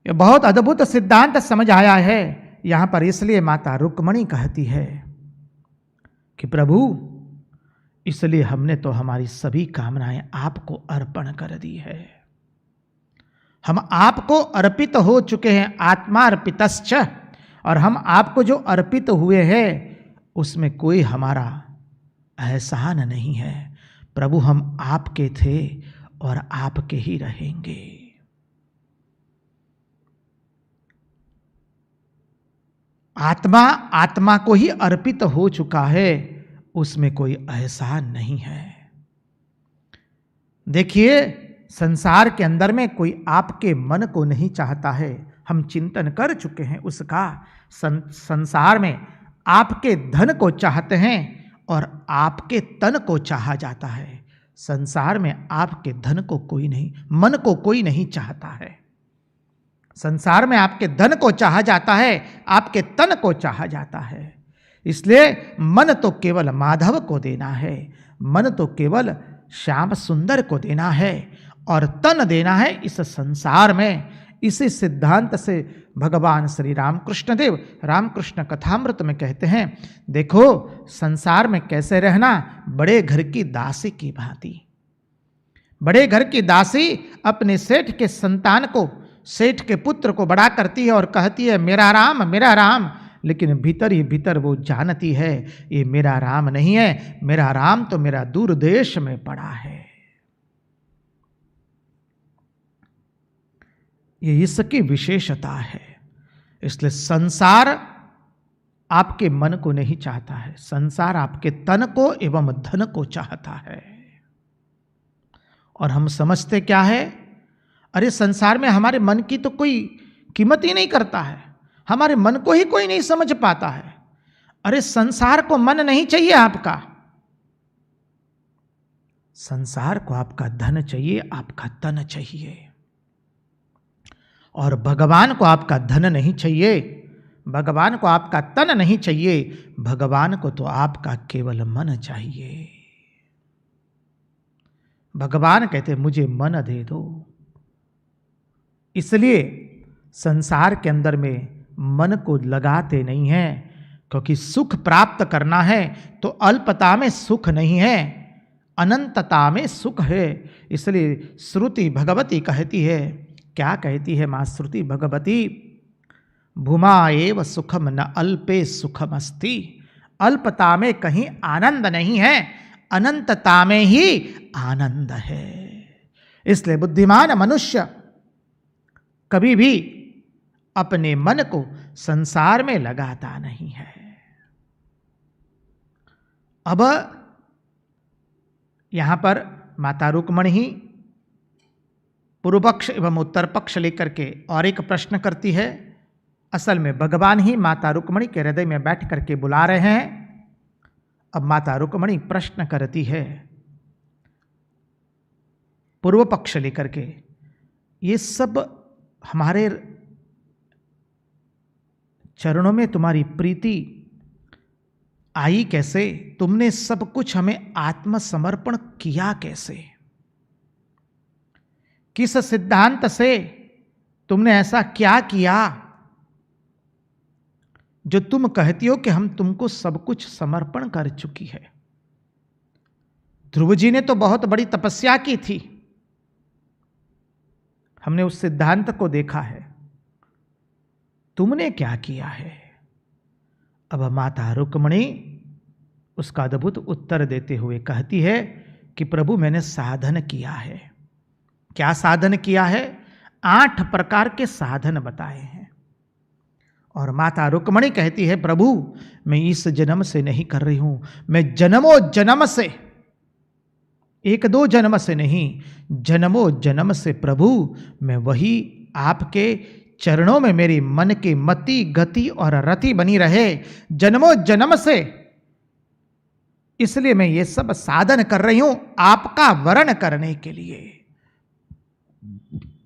यह बहुत अद्भुत सिद्धांत समझ आया है यहां पर। इसलिए माता रुक्मणी कहती है कि प्रभु, इसलिए हमने तो हमारी सभी कामनाएं आपको अर्पण कर दी है। हम आपको अर्पित हो चुके हैं, आत्मा अर्पितश्च, और हम आपको जो अर्पित हुए हैं उसमें कोई हमारा एहसान नहीं है। प्रभु, हम आपके थे और आपके ही रहेंगे। आत्मा को ही अर्पित हो चुका है, उसमें कोई एहसान नहीं है। देखिए, संसार के अंदर में कोई आपके मन को नहीं चाहता है, हम चिंतन कर चुके हैं उसका। संसार में आपके धन को चाहते हैं और आपके तन को चाहा जाता है। संसार में आपके धन को कोई नहीं, मन को कोई नहीं चाहता है। संसार में आपके धन को चाहा जाता है, आपके तन को चाहा जाता है। इसलिए मन तो केवल माधव को देना है, मन तो केवल श्याम सुंदर को देना है, और तन देना है इस संसार में। इसी सिद्धांत से भगवान श्री रामकृष्ण देव रामकृष्ण कथामृत में कहते हैं, देखो संसार में कैसे रहना, बड़े घर की दासी की भांति। बड़े घर की दासी अपने सेठ के संतान को, सेठ के पुत्र को बड़ा करती है और कहती है मेरा राम मेरा राम, लेकिन भीतर ही भीतर वो जानती है ये मेरा राम नहीं है, मेरा राम तो मेरा दूर देश में पड़ा है। ये इसकी विशेषता है। इसलिए संसार आपके मन को नहीं चाहता है, संसार आपके तन को एवं धन को चाहता है। और हम समझते क्या है, अरे संसार में हमारे मन की तो कोई कीमत ही नहीं करता है, हमारे मन को ही कोई नहीं समझ पाता है। अरे संसार को मन नहीं चाहिए आपका, संसार को आपका धन चाहिए, आपका तन चाहिए। और भगवान को आपका धन नहीं चाहिए, भगवान को आपका तन नहीं चाहिए, भगवान को तो आपका केवल मन चाहिए। भगवान कहते मुझे मन दे दो। इसलिए संसार के अंदर में मन को लगाते नहीं हैं, क्योंकि सुख प्राप्त करना है तो अल्पता में सुख नहीं है, अनंतता में सुख है। इसलिए श्रुति भगवती कहती है, क्या कहती है मां श्रुति भगवती, भूमा एव सुखम न अल्पे सुखम अस्ति। अल्पता में कहीं आनंद नहीं है, अनंतता में ही आनंद है। इसलिए बुद्धिमान मनुष्य कभी भी अपने मन को संसार में लगाता नहीं है। अब यहाँ पर माता रुक्मणी ही पूर्व पक्ष एवं उत्तर पक्ष लेकर के और एक प्रश्न करती है। असल में भगवान ही माता रुक्मणी के हृदय में बैठ करके बुला रहे हैं। अब माता रुक्मणी प्रश्न करती है पूर्व पक्ष लेकर के, ये सब हमारे चरणों में तुम्हारी प्रीति आई कैसे? तुमने सब कुछ हमें आत्मसमर्पण किया कैसे? किस सिद्धांत से तुमने ऐसा क्या किया जो तुम कहती हो कि हम तुमको सब कुछ समर्पण कर चुकी है? ध्रुव जी ने तो बहुत बड़ी तपस्या की थी, हमने उस सिद्धांत को देखा है। तुमने क्या किया है? अब माता रुक्मणी उसका अद्भुत उत्तर देते हुए कहती है कि प्रभु मैंने साधन किया है। क्या साधन किया है? 8 प्रकार के साधन बताए हैं। और माता रुक्मणी कहती है प्रभु मैं इस जन्म से नहीं कर रही हूं, मैं जन्मों जन्म से, 1-2 जन्म से नहीं, जन्मों जन्म से प्रभु मैं वही आपके चरणों में मेरी मन की मति गति और रति बनी रहे, जन्मों जन्म से। इसलिए मैं ये सब साधन कर रही हूं आपका वरण करने के लिए,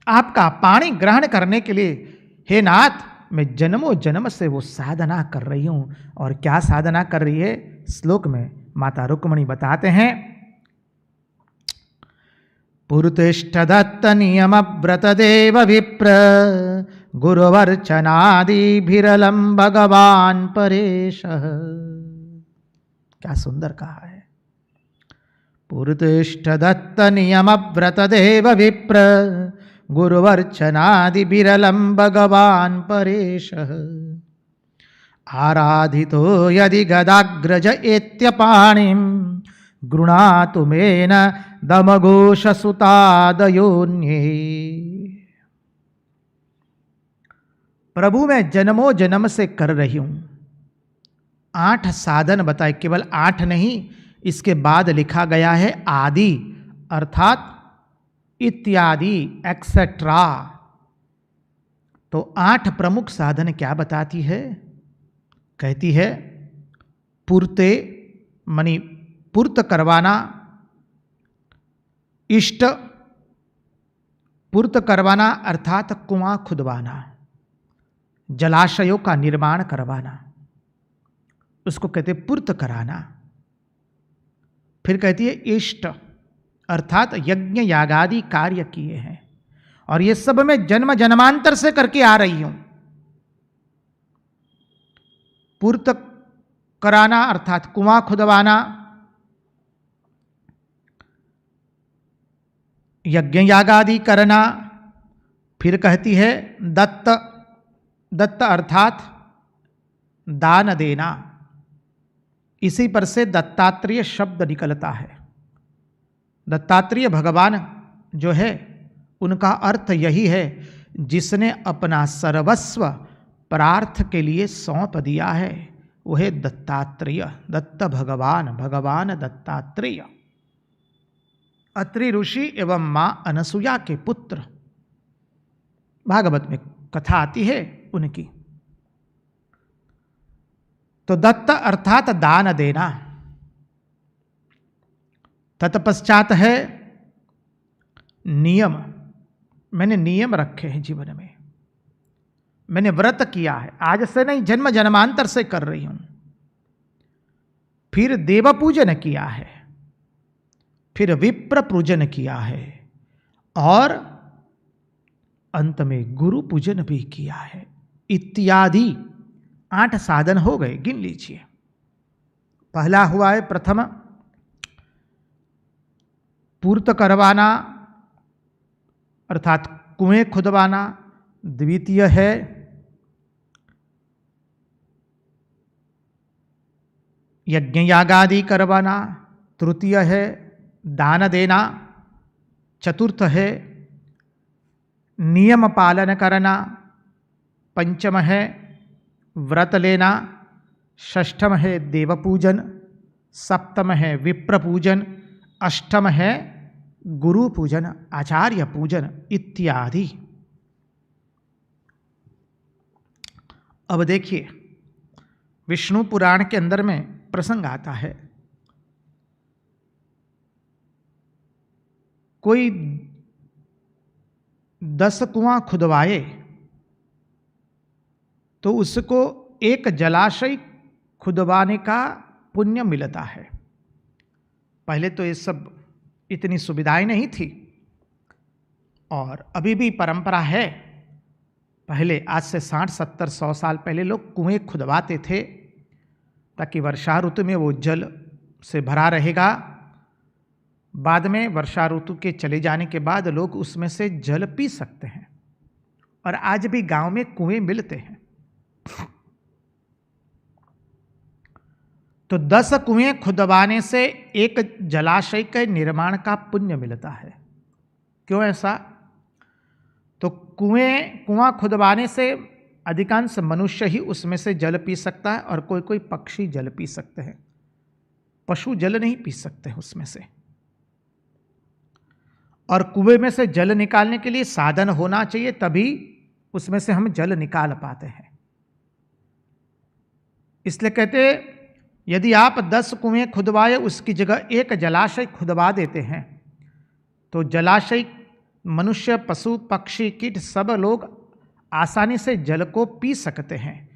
आपका पाणी ग्रहण करने के लिए। हे नाथ मैं जन्मों जन्म से वो साधना कर रही हूं। और क्या साधना कर रही है? श्लोक में माता रुक्मणी बताते हैं, पुरुतिष्ठ दत्त नियम व्रत देव विप्र गुरुवर्चनादि भिरलम भगवान परेश। क्या सुंदर कहा है। पुरुतिष्ठ दत्त नियम व्रत देव विप्र गुरुवर्चनादि बिरलम भगवान परेश। आराधितो यदि गदाग्रज एत्यपाणिं गृणातु मेन दमघोष सुतादयोन्ये। प्रभु मैं जन्मों जन्म से कर रही हूं। 8 साधन बताए, केवल 8 नहीं, इसके बाद लिखा गया है आदि, अर्थात इत्यादि, एक्सेट्रा। तो 8 प्रमुख साधन क्या बताती है? कहती है पूर्ते मनी पूर्त करवाना, इष्ट पूर्त करवाना अर्थात कुआं खुदवाना, जलाशयों का निर्माण करवाना, उसको कहते पूर्त कराना। फिर कहती है इष्ट अर्थात यज्ञ यागादि कार्य किए हैं, और ये सब मैं जन्म जन्मांतर से करके आ रही हूं। पूर्त कराना अर्थात कुआं खुदवाना, यज्ञ यागादि करना। फिर कहती है दत्त, दत्त अर्थात दान देना। इसी पर से दत्तात्रेय शब्द निकलता है। दत्तात्रेय भगवान जो है उनका अर्थ यही है, जिसने अपना सर्वस्व परार्थ के लिए सौंप दिया है, वह दत्तात्रेय, दत्त भगवान, भगवान दत्तात्रेय। अत्रि ऋषि एवं मां अनसुया के पुत्र, भागवत में कथा आती है उनकी। तो दत्त अर्थात दान देना। तत्पश्चात है नियम। मैंने नियम रखे हैं जीवन में, मैंने व्रत किया है, आज से नहीं जन्म जन्मांतर से कर रही हूं। फिर देव पूजन किया है, फिर विप्र पूजन किया है, और अंत में गुरु पूजन भी किया है, इत्यादि 8 साधन हो गए। गिन लीजिए। पहला हुआ है प्रथम पूर्त करवाना अर्थात कुएं खुदवाना। द्वितीय है यज्ञ यागादि करवाना। तृतीय है दान देना। चतुर्थ है नियम पालन करना। पंचम है व्रत लेना। षष्ठम है देव पूजन। सप्तम है विप्र पूजन। अष्टम है गुरु पूजन, आचार्य पूजन इत्यादि। अब देखिए, विष्णु पुराण के अंदर में प्रसंग आता है, कोई 10 कुआं खुदवाए तो उसको एक जलाशय खुदवाने का पुण्य मिलता है। पहले तो ये सब इतनी सुविधाएं नहीं थी, और अभी भी परंपरा है। पहले आज से 60, 70, 100 साल पहले लोग कुएं खुदवाते थे ताकि वर्षा ऋतु में वो जल से भरा रहेगा। बाद में वर्षा ऋतु के चले जाने के बाद लोग उसमें से जल पी सकते हैं, और आज भी गांव में कुएं मिलते हैं। तो 10 कुएं खुदवाने से एक जलाशय के निर्माण का पुण्य मिलता है। क्यों ऐसा? तो कुआं खुदवाने से अधिकांश मनुष्य ही उसमें से जल पी सकता है, और कोई कोई पक्षी जल पी सकते हैं, पशु जल नहीं पी सकते उसमें से। और कुएं में से जल निकालने के लिए साधन होना चाहिए, तभी उसमें से हम जल निकाल पाते हैं। इसलिए कहते, यदि आप 10 कुएं खुदवाए उसकी जगह एक जलाशय खुदवा देते हैं तो जलाशय मनुष्य, पशु, पक्षी, कीट सब लोग आसानी से जल को पी सकते हैं।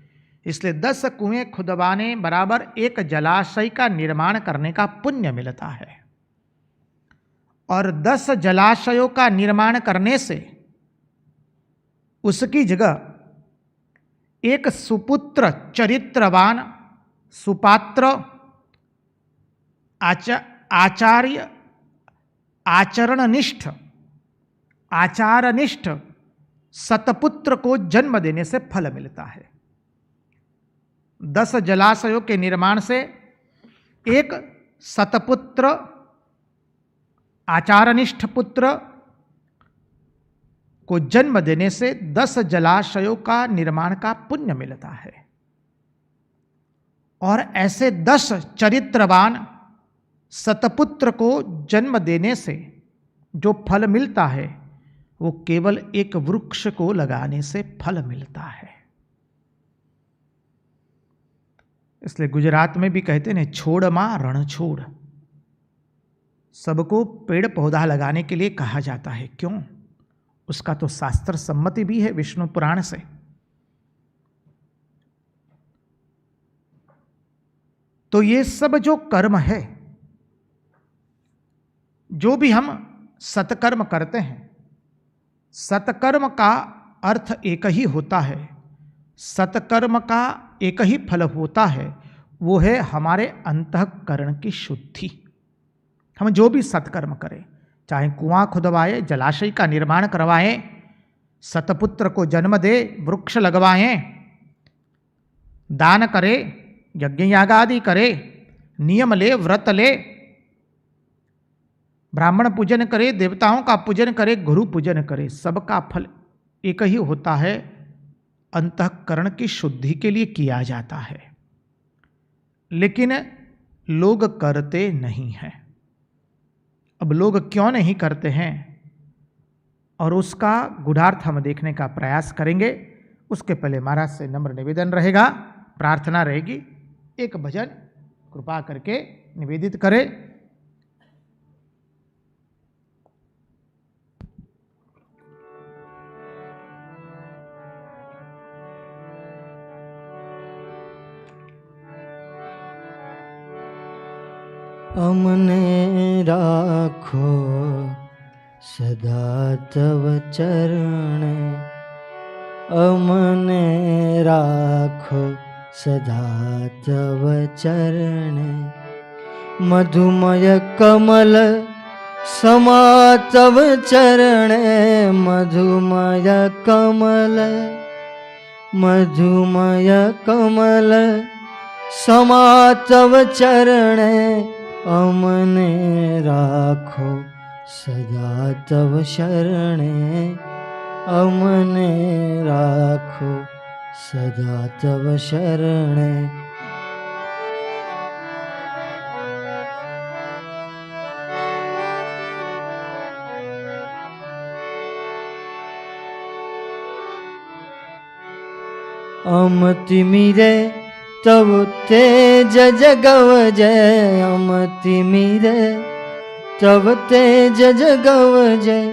इसलिए 10 कुएं खुदवाने बराबर एक जलाशय का निर्माण करने का पुण्य मिलता है। और 10 जलाशयों का निर्माण करने से उसकी जगह एक सुपुत्र, चरित्रवान, सुपात्र, आचार्य, आचारनिष्ठ सतपुत्र को जन्म देने से फल मिलता है। 10 जलाशयों के निर्माण से एक सतपुत्र, आचारनिष्ठ पुत्र को जन्म देने से 10 जलाशयों का निर्माण का पुण्य मिलता है। और ऐसे 10 चरित्रवान सतपुत्र को जन्म देने से जो फल मिलता है वो केवल एक वृक्ष को लगाने से फल मिलता है। इसलिए गुजरात में भी कहते हैं, छोड़ मां रण छोड़। सबको पेड़ पौधा लगाने के लिए कहा जाता है। क्यों? उसका तो शास्त्र सम्मति भी है विष्णु पुराण से। तो ये सब जो कर्म है, जो भी हम सत्कर्म करते हैं, सत्कर्म का अर्थ एक ही होता है, सत्कर्म का एक ही फल होता है, वो है हमारे अंतःकरण की शुद्धि। हम जो भी सत्कर्म करें, चाहे कुआं खुदवाए, जलाशय का निर्माण करवाएं, सतपुत्र को जन्म दे, वृक्ष लगवाएं, दान करे, यज्ञ याग आदि करे, नियम ले, व्रत ले, ब्राह्मण पूजन करे, देवताओं का पूजन करे, गुरु पूजन करे, सबका फल एक ही होता है, अंतःकरण की शुद्धि के लिए किया जाता है। लेकिन लोग करते नहीं हैं। अब लोग क्यों नहीं करते हैं और उसका गूढ़ार्थ हम देखने का प्रयास करेंगे। उसके पहले महाराज से नम्र निवेदन रहेगा, प्रार्थना रहेगी, एक भजन कृपा करके निवेदित करें। अमने राखो सदा तव चरण, अमने राखो सदा तव चरण। मधुमय कमल समा तव चरण, मधुमय कमल, मधुमय कमल समा तव चरण। अमने राखो सदा तव शरणे, अमने राखो सदा तव शरणे। अमति मिरे तब तेज जगव जय, अमति मिरे तब तेज जगव जय।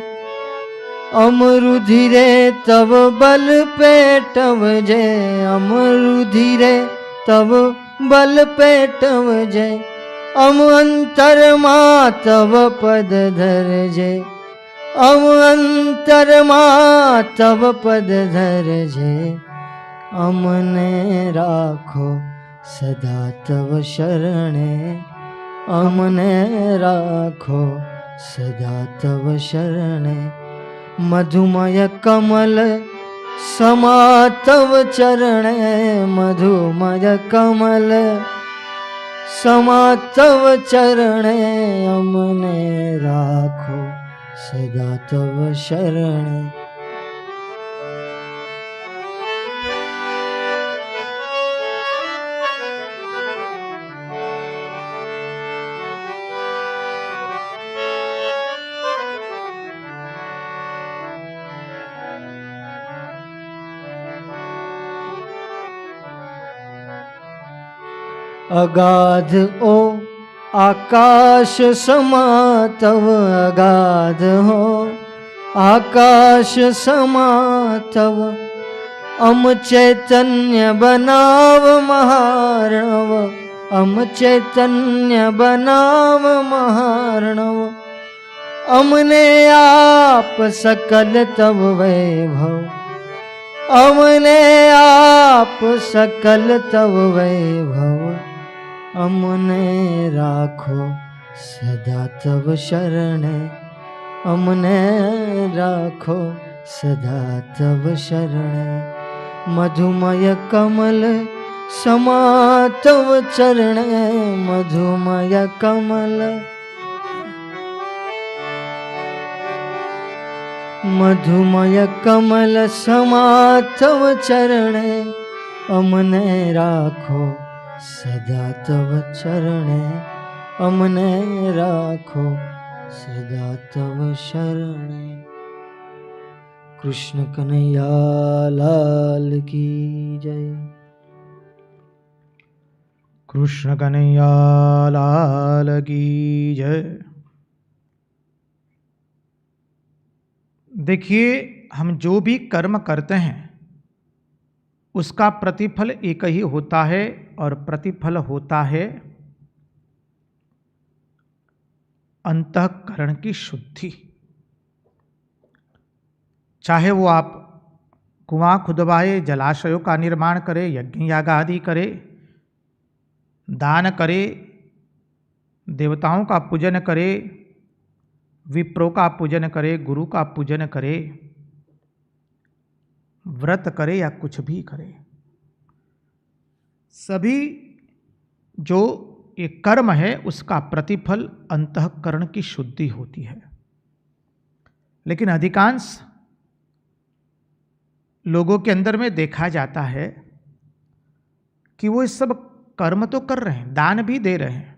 अमरुधिरे तब बल पेटव जय, अमरुधिरे तब बल पेटव जय। अम अंतरमा तब पद धर जय, अम अंतरमा तब पद धर जय। अमने राखो सदा तव शरणे, अमने राखो सदा तव शरणे। मधुमय कमल समा तव चरणे, मधुमय कमल समा तव चरणे। अमने राखो सदा तव शरणे। अगाध ओ आकाश समा तव, अगाध हो आकाश समा तव। अम चैतन्य बनाव महार्णव, अम चैतन्य बनाव महार्णव। अमने आप सकल तव वैभव, अमने आप सकल तव वैभव। अमने राखो सदा तव शरणे, अमने राखो सदा तव शरणे। मधुमय कमल समा तव चरणे, मधुमय कमल मधुमय कमल समा तव चरणे। अमने राखो सदा तव चरणे, अमने राखो सदा तव शरणे। कृष्ण कन्हैया लाल की जय। कृष्ण कन्हैया लाल की जय। देखिए, हम जो भी कर्म करते हैं उसका प्रतिफल एक ही होता है, और प्रतिफल होता है अंतःकरण की शुद्धि। चाहे वो आप कुआं खुदवाए, जलाशयों का निर्माण करे, यज्ञ याग आदि करे, दान करे, देवताओं का पूजन करे, विप्रों का पूजन करे, गुरु का पूजन करे, व्रत करे या कुछ भी करे, सभी जो ये कर्म है उसका प्रतिफल अंतःकरण की शुद्धि होती है। लेकिन अधिकांश लोगों के अंदर में देखा जाता है कि वो इस सब कर्म तो कर रहे हैं, दान भी दे रहे हैं,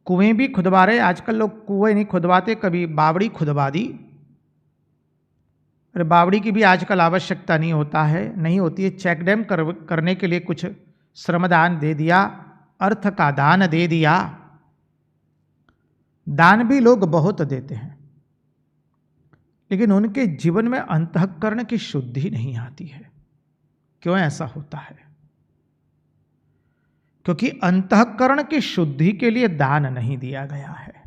कुएं भी खुदवा रहे। आजकल लोग कुएं नहीं खुदवाते, कभी बावड़ी खुदवा दी। अरे बावड़ी की भी आजकल आवश्यकता नहीं होता है, नहीं होती है। चेक डैम करने के लिए कुछ श्रमदान दे दिया, अर्थ का दान दे दिया। दान भी लोग बहुत देते हैं, लेकिन उनके जीवन में अंतःकरण की शुद्धि नहीं आती है। क्यों ऐसा होता है? क्योंकि अंतःकरण की शुद्धि के लिए दान नहीं दिया गया है।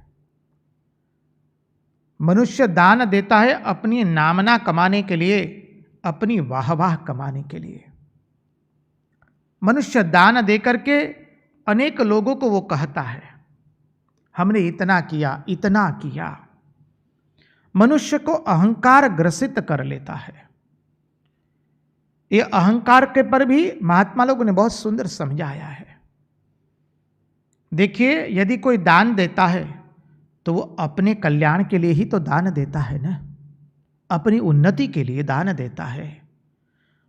मनुष्य दान देता है अपनी नामना कमाने के लिए, अपनी वाहवाह कमाने के लिए। मनुष्य दान देकर के अनेक लोगों को वो कहता है हमने इतना किया, इतना किया। मनुष्य को अहंकार ग्रसित कर लेता है। ये अहंकार के पर भी महात्मा लोगों ने बहुत सुंदर समझाया है। देखिए, यदि कोई दान देता है तो वो अपने कल्याण के लिए ही तो दान देता है ना, अपनी उन्नति के लिए दान देता है।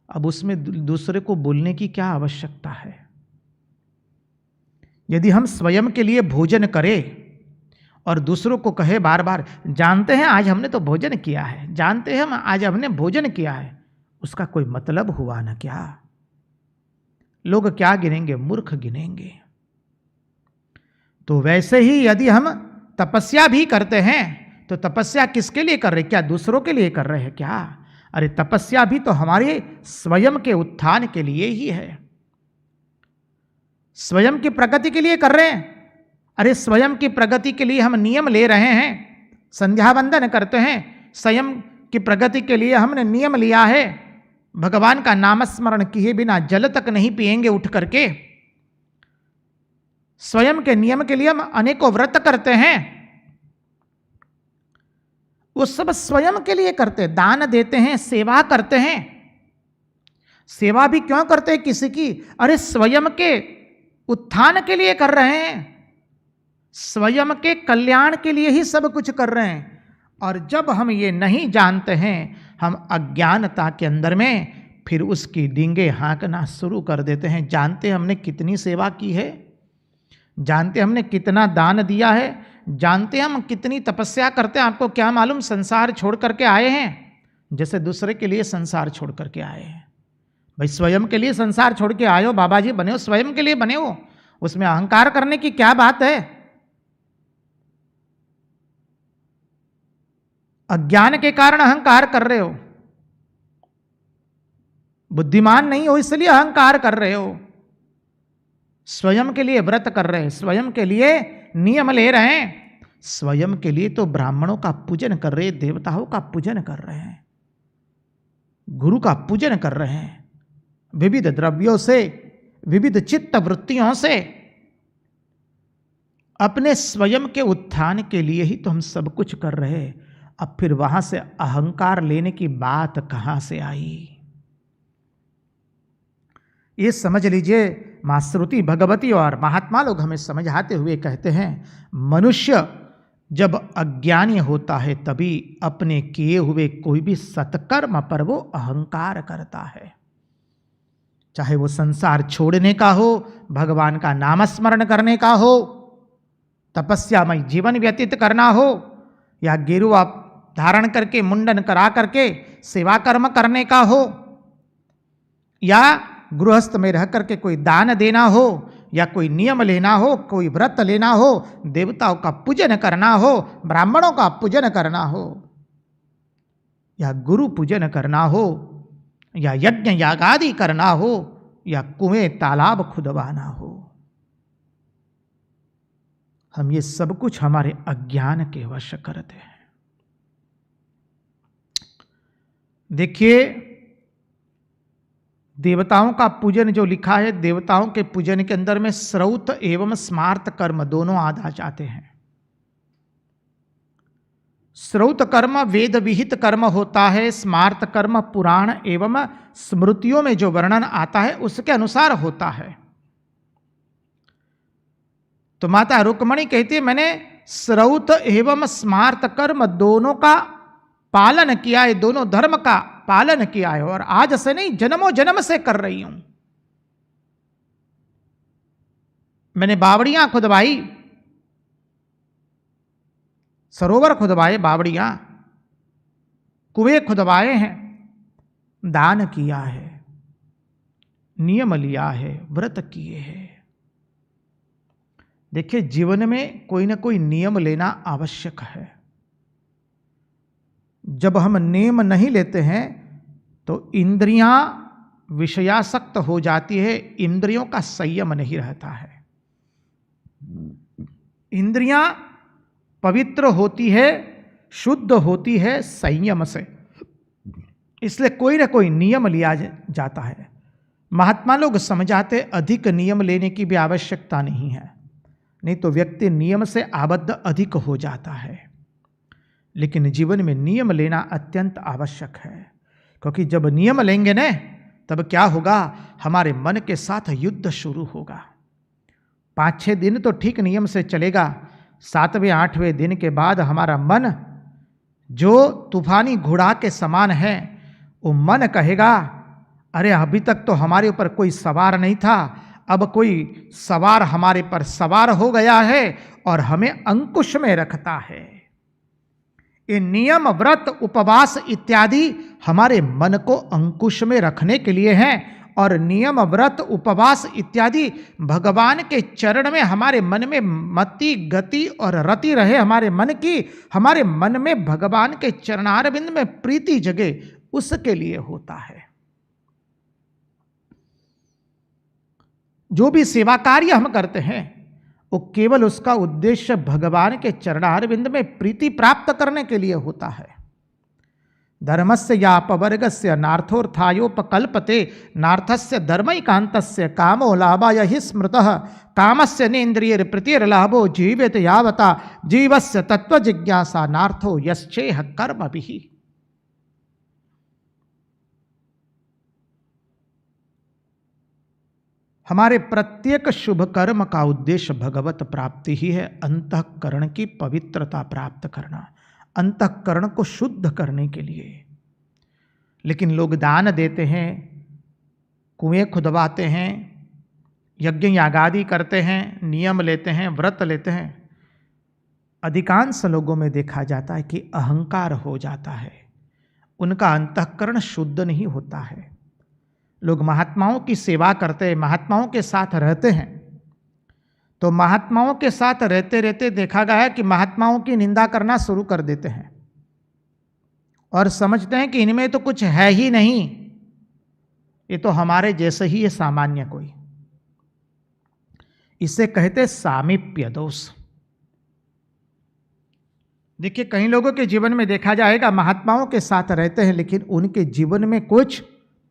अब उसमें दूसरे को बोलने की क्या आवश्यकता है? यदि हम स्वयं के लिए भोजन करें और दूसरों को कहे बार बार, जानते हैं आज हमने तो भोजन किया है, जानते हैं आज हमने भोजन किया है, उसका कोई मतलब हुआ न क्या? लोग क्या गिनेंगे? मूर्ख गिनेंगे। तो वैसे ही यदि हम तपस्या भी करते हैं तो तपस्या किसके लिए कर रहे हैं? क्या दूसरों के लिए कर रहे हैं क्या? अरे तपस्या भी तो हमारे स्वयं के उत्थान के लिए ही है, स्वयं की प्रगति के लिए कर रहे हैं। अरे स्वयं की प्रगति के लिए हम नियम ले रहे हैं, संध्या वंदन करते हैं, स्वयं की प्रगति के लिए हमने नियम लिया है, भगवान का नामस्मरण किए बिना जल तक नहीं पिएंगे उठ करके। स्वयं के नियम के लिए हम अनेकों व्रत करते हैं, वो सब स्वयं के लिए करते, दान देते हैं, सेवा करते हैं। सेवा भी क्यों करते हैं किसी की? अरे स्वयं के उत्थान के लिए कर रहे हैं, स्वयं के कल्याण के लिए ही सब कुछ कर रहे हैं। और जब हम ये नहीं जानते हैं, हम अज्ञानता के अंदर में फिर उसकी डींगे हाँकना शुरू कर देते हैं। जानते हमने कितनी सेवा की है, जानते हमने कितना दान दिया है, जानते हम कितनी तपस्या करते हैं, आपको क्या मालूम? संसार छोड़ करके आए हैं जैसे दूसरे के लिए संसार छोड़ करके आए हैं। भाई स्वयं के लिए संसार छोड़ के आए हो, बाबा जी बने हो, स्वयं के लिए बने हो, उसमें अहंकार करने की क्या बात है? अज्ञान के कारण अहंकार कर रहे हो, बुद्धिमान नहीं हो इसलिए अहंकार कर रहे हो। स्वयं के लिए व्रत कर रहे हैं, स्वयं के लिए नियम ले रहे हैं, स्वयं के लिए तो ब्राह्मणों का पूजन कर रहे हैं, देवताओं का पूजन कर रहे हैं, गुरु का पूजन कर रहे हैं, विविध द्रव्यों से, विविध चित्त वृत्तियों से। अपने स्वयं के उत्थान के लिए ही तो हम सब कुछ कर रहे हैं। अब फिर वहां से अहंकार लेने की बात कहां से आई? ये समझ लीजिए, मां श्रुति भगवती और महात्मा लोग हमें समझाते हुए कहते हैं, मनुष्य जब अज्ञानी होता है तभी अपने किए हुए कोई भी सत्कर्म पर वो अहंकार करता है। चाहे वो संसार छोड़ने का हो, भगवान का नामस्मरण करने का हो, तपस्यामय जीवन व्यतीत करना हो, या गेरुआ धारण करके मुंडन करा करके सेवा कर्म करने का हो, या गृहस्थ में रह करके कोई दान देना हो, या कोई नियम लेना हो, कोई व्रत लेना हो, देवताओं का पूजन करना हो, ब्राह्मणों का पूजन करना हो, या गुरु पूजन करना हो, या यज्ञ यागादि करना हो, या कुएं तालाब खुदवाना हो। हम ये सब कुछ हमारे अज्ञान के वश करते हैं। देखिए, देवताओं का पूजन जो लिखा है, देवताओं के पूजन के अंदर में श्रौत एवं स्मार्त कर्म दोनों आ जाते हैं। श्रौत कर्म वेद विहित कर्म होता है, स्मार्त कर्म पुराण एवं स्मृतियों में जो वर्णन आता है उसके अनुसार होता है। तो माता रुक्मणी कहती है, मैंने श्रौत एवं स्मार्त कर्म दोनों का पालन किया है, दोनों धर्म का पालन किया है, और आज से नहीं जन्मों जन्म से कर रही हूं। मैंने बावड़ियां खुदवाई, सरोवर खुदवाए, बावड़ियां, कुएं खुदवाए हैं, दान किया है, नियम लिया है, व्रत किए हैं। देखिए, जीवन में कोई ना कोई नियम लेना आवश्यक है। जब हम नियम नहीं लेते हैं तो इंद्रियां विषयासक्त हो जाती है, इंद्रियों का संयम नहीं रहता है। इंद्रियां पवित्र होती है, शुद्ध होती है संयम से, इसलिए कोई ना कोई नियम लिया जाता है। महात्मा लोग समझाते अधिक नियम लेने की भी आवश्यकता नहीं है, नहीं तो व्यक्ति नियम से आबद्ध अधिक हो जाता है। लेकिन जीवन में नियम लेना अत्यंत आवश्यक है, क्योंकि जब नियम लेंगे न तब क्या होगा, हमारे मन के साथ युद्ध शुरू होगा। 5-6 दिन तो ठीक नियम से चलेगा, 7वें 8वें दिन के बाद हमारा मन जो तूफानी घोड़ा के समान है, वो मन कहेगा, अरे अभी तक तो हमारे ऊपर कोई सवार नहीं था, अब कोई सवार हमारे पर सवार हो गया है और हमें अंकुश में रखता है। ये नियम, व्रत, उपवास इत्यादि हमारे मन को अंकुश में रखने के लिए हैं, और नियम, व्रत, उपवास इत्यादि भगवान के चरण में हमारे मन में मति, गति और रति रहे हमारे मन की, हमारे मन में भगवान के चरणारविंद में प्रीति जगे, उसके लिए होता है। जो भी सेवा कार्य हम करते हैं वो केवल उसका उद्देश्य भगवान के चरणारविंद में प्रीति प्राप्त करने के लिए होता है। धर्मस्य यापवर्गस्य नार्थोर्थायोपकल्पते नार्थस्य धर्मैकान्तस्य कामो लाभाय हि स्मृतः कामस्य नेन्द्रियर प्रीतिर्लाभो जीवेत यावता जीवस्य तत्वजिज्ञासा नार्थो यश्चेह कर्मभिः। हमारे प्रत्येक शुभ कर्म का उद्देश्य भगवत प्राप्ति ही है, अंतःकरण की पवित्रता प्राप्त करना, अंतःकरण को शुद्ध करने के लिए। लेकिन लोग दान देते हैं, कुएं खुदवाते हैं, यज्ञ यागादि करते हैं, नियम लेते हैं, व्रत लेते हैं। अधिकांश लोगों में देखा जाता है कि अहंकार हो जाता है, उनका अंतःकरण शुद्ध नहीं होता है। लोग महात्माओं की सेवा करते हैं, महात्माओं के साथ रहते हैं, तो महात्माओं के साथ रहते रहते देखा गया है कि महात्माओं की निंदा करना शुरू कर देते हैं और समझते हैं कि इनमें तो कुछ है ही नहीं, ये तो हमारे जैसे ही है सामान्य कोई। इसे कहते सामीप्य दोष। देखिए, कई लोगों के जीवन में देखा जाएगा महात्माओं के साथ रहते हैं लेकिन उनके जीवन में कुछ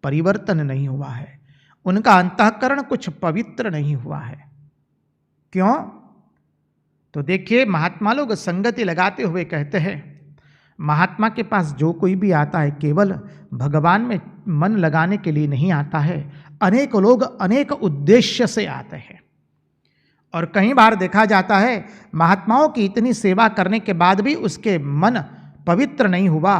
परिवर्तन नहीं हुआ है, उनका अंतःकरण कुछ पवित्र नहीं हुआ है। क्यों? तो देखिए, महात्मा लोग संगति लगाते हुए कहते हैं, महात्मा के पास जो कोई भी आता है केवल भगवान में मन लगाने के लिए नहीं आता है, अनेक लोग अनेक उद्देश्य से आते हैं। और कई बार देखा जाता है महात्माओं की इतनी सेवा करने के बाद भी उसके मन पवित्र नहीं हुआ,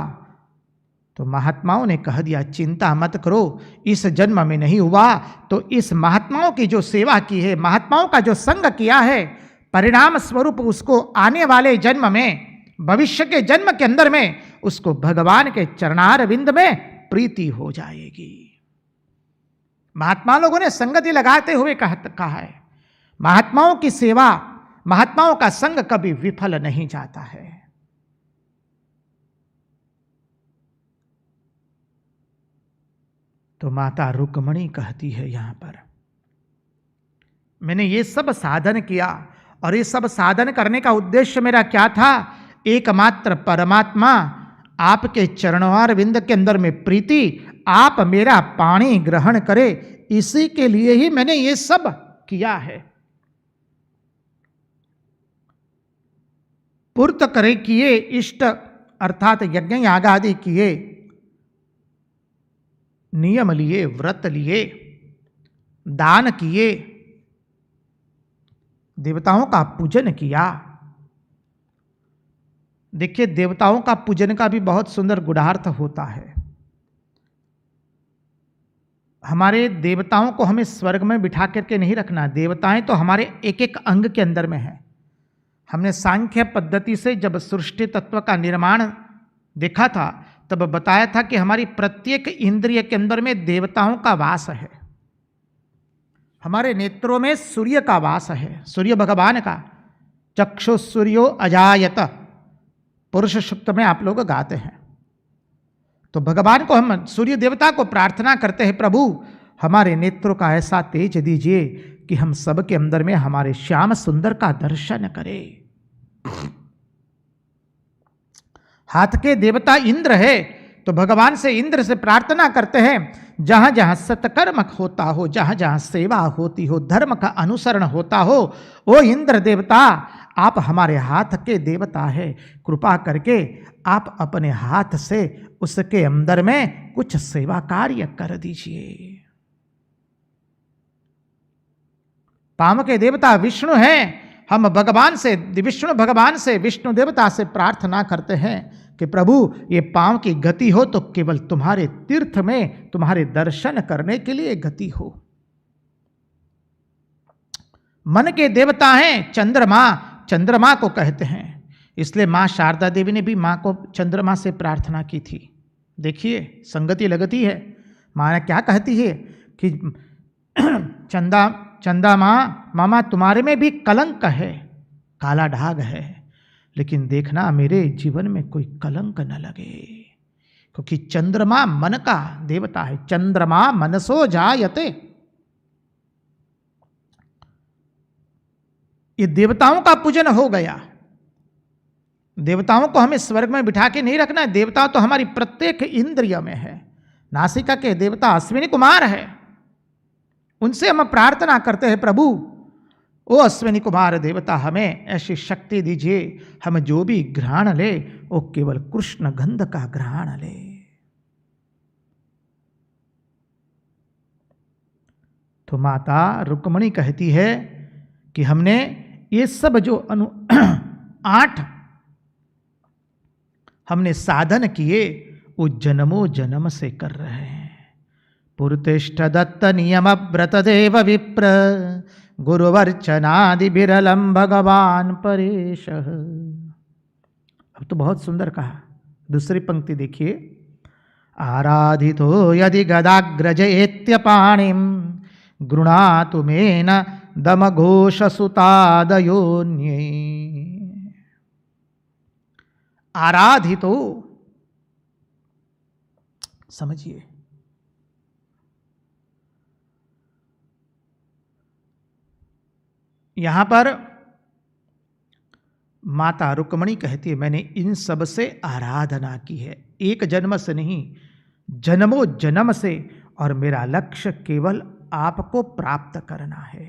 तो महात्माओं ने कह दिया चिंता मत करो, इस जन्म में नहीं हुआ तो इस महात्माओं की जो सेवा की है, महात्माओं का जो संग किया है, परिणाम स्वरूप उसको आने वाले जन्म में, भविष्य के जन्म के अंदर में उसको भगवान के चरणारविंद में प्रीति हो जाएगी। महात्मा लोगों ने संगति लगाते हुए कहा है, महात्माओं की सेवा, महात्माओं का संग कभी विफल नहीं जाता है। तो माता रुक्मणी कहती है यहां पर, मैंने ये सब साधन किया और ये सब साधन करने का उद्देश्य मेरा क्या था? एकमात्र परमात्मा आपके चरणारविंद के अंदर में प्रीति, आप मेरा पाणी ग्रहण करे, इसी के लिए ही मैंने ये सब किया है। पूर्त करे किए, इष्ट अर्थात यज्ञ याग आदि किए, नियम लिए, व्रत लिए, दान किए, देवताओं का पूजन किया। देखिए, देवताओं का पूजन का भी बहुत सुंदर गुणार्थ होता है। हमारे देवताओं को हमें स्वर्ग में बिठा करके नहीं रखना, देवताएं तो हमारे एक एक अंग के अंदर में है। हमने सांख्य पद्धति से जब सृष्टि तत्व का निर्माण देखा था तब बताया था कि हमारी प्रत्येक इंद्रिय के अंदर में देवताओं का वास है। हमारे नेत्रों में सूर्य का वास है, सूर्य भगवान का, चक्षु सूर्यो अजायत, पुरुष सूक्त में आप लोग गाते हैं। तो भगवान को हम सूर्य देवता को प्रार्थना करते हैं, प्रभु हमारे नेत्रों का ऐसा तेज दीजिए कि हम सब के अंदर में हमारे श्याम सुंदर का दर्शन करें। हाथ के देवता इंद्र है तो भगवान से इंद्र से प्रार्थना करते हैं, जहां जहां सत्कर्म होता हो, जहां जहां सेवा होती हो, धर्म का अनुसरण होता हो, ओ इंद्र देवता आप हमारे हाथ के देवता है, कृपा करके आप अपने हाथ से उसके अंदर में कुछ सेवा कार्य कर दीजिए। पाम के देवता विष्णु हैं, हम भगवान से, विष्णु भगवान से, विष्णु देवता से प्रार्थना करते हैं कि प्रभु ये पांव की गति हो तो केवल तुम्हारे तीर्थ में तुम्हारे दर्शन करने के लिए गति हो। मन के देवता हैं चंद्रमा, चंद्रमा को कहते हैं इसलिए माँ शारदा देवी ने भी माँ को चंद्रमा से प्रार्थना की थी। देखिए संगति लगती है। माँ ने क्या कहती है कि चंदा माँ, मामा तुम्हारे में भी कलंक है, काला दाग है, लेकिन देखना मेरे जीवन में कोई कलंक न लगे, क्योंकि चंद्रमा मन का देवता है। चंद्रमा मनसो जायते, ये देवताओं का पूजन हो गया। देवताओं को हमें स्वर्ग में बिठा के नहीं रखना है। देवता तो हमारी प्रत्येक इंद्रिय में है। नासिका के देवता अश्विनी कुमार है, उनसे हम प्रार्थना करते हैं, प्रभु ओ अश्विनी कुमार देवता हमें ऐसी शक्ति दीजिए, हम जो भी घ्राण ले वो केवल कृष्ण गंध का घ्राण ले। तो माता रुक्मणी कहती है कि हमने ये सब जो 8 हमने साधन किए वो जन्मों जन्म से कर रहे हैं। पुरतिष्ठ दत्त नियम व्रत देव विप्र गुरुवर्चनादि बिरलम भगवान परेश। अब तो बहुत सुंदर कहा। दूसरी पंक्ति देखिए, आराधितो यदि गदाग्रज एत्य पाणिम गृणातु मेन दमघोष सुतादयोन्ये। आराधितो, समझिए, यहां पर माता रुक्मणी कहती है मैंने इन सब से आराधना की है, एक जन्म से नहीं, जन्मों जन्म से, और मेरा लक्ष्य केवल आपको प्राप्त करना है।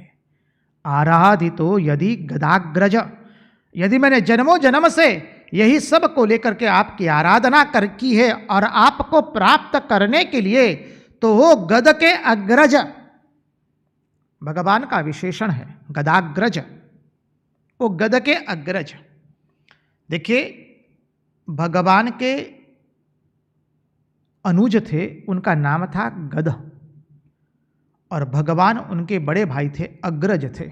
आराधितो यदि गदाग्रज, यदि मैंने जन्मों जन्म से यही सब को लेकर के आपकी आराधना कर की है और आपको प्राप्त करने के लिए, तो वो गद के अग्रज, भगवान का विशेषण है गदाग्रज, वो गद के अग्रज। देखिए भगवान के अनुज थे, उनका नाम था गद, और भगवान उनके बड़े भाई थे, अग्रज थे।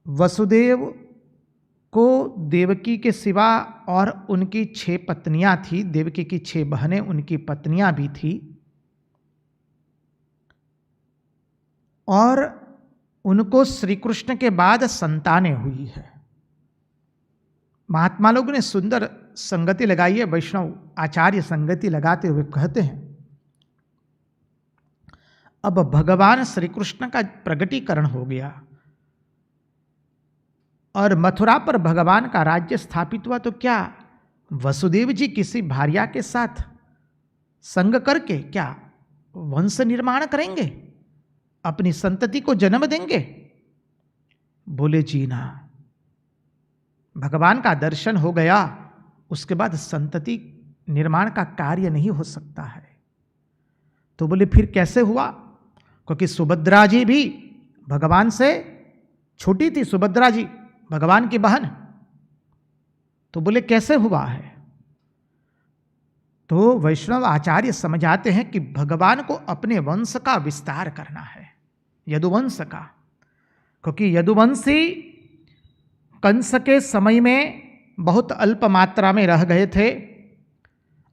वसुदेव को देवकी के सिवा और उनकी 6 पत्नियां थी, देवकी की 6 बहनें उनकी पत्नियां भी थी, और उनको श्री कृष्ण के बाद संतानें हुई है। महात्मा लोगों ने सुंदर संगति लगाई है, वैष्णव आचार्य संगति लगाते हुए कहते हैं, अब भगवान श्री कृष्ण का प्रगटीकरण हो गया और मथुरा पर भगवान का राज्य स्थापित हुआ, तो क्या वसुदेव जी किसी भार्या के साथ संग करके क्या वंश निर्माण करेंगे, अपनी संतति को जन्म देंगे? बोले जी ना, भगवान का दर्शन हो गया, उसके बाद संतति निर्माण का कार्य नहीं हो सकता है। तो बोले फिर कैसे हुआ? क्योंकि सुभद्रा जी भी भगवान से छोटी थी, सुभद्रा जी भगवान की बहन। तो बोले कैसे हुआ है? तो वैष्णव आचार्य समझाते हैं कि भगवान को अपने वंश का विस्तार करना है, यदुवंश का, क्योंकि यदुवंशी कंस के समय में बहुत अल्प मात्रा में रह गए थे,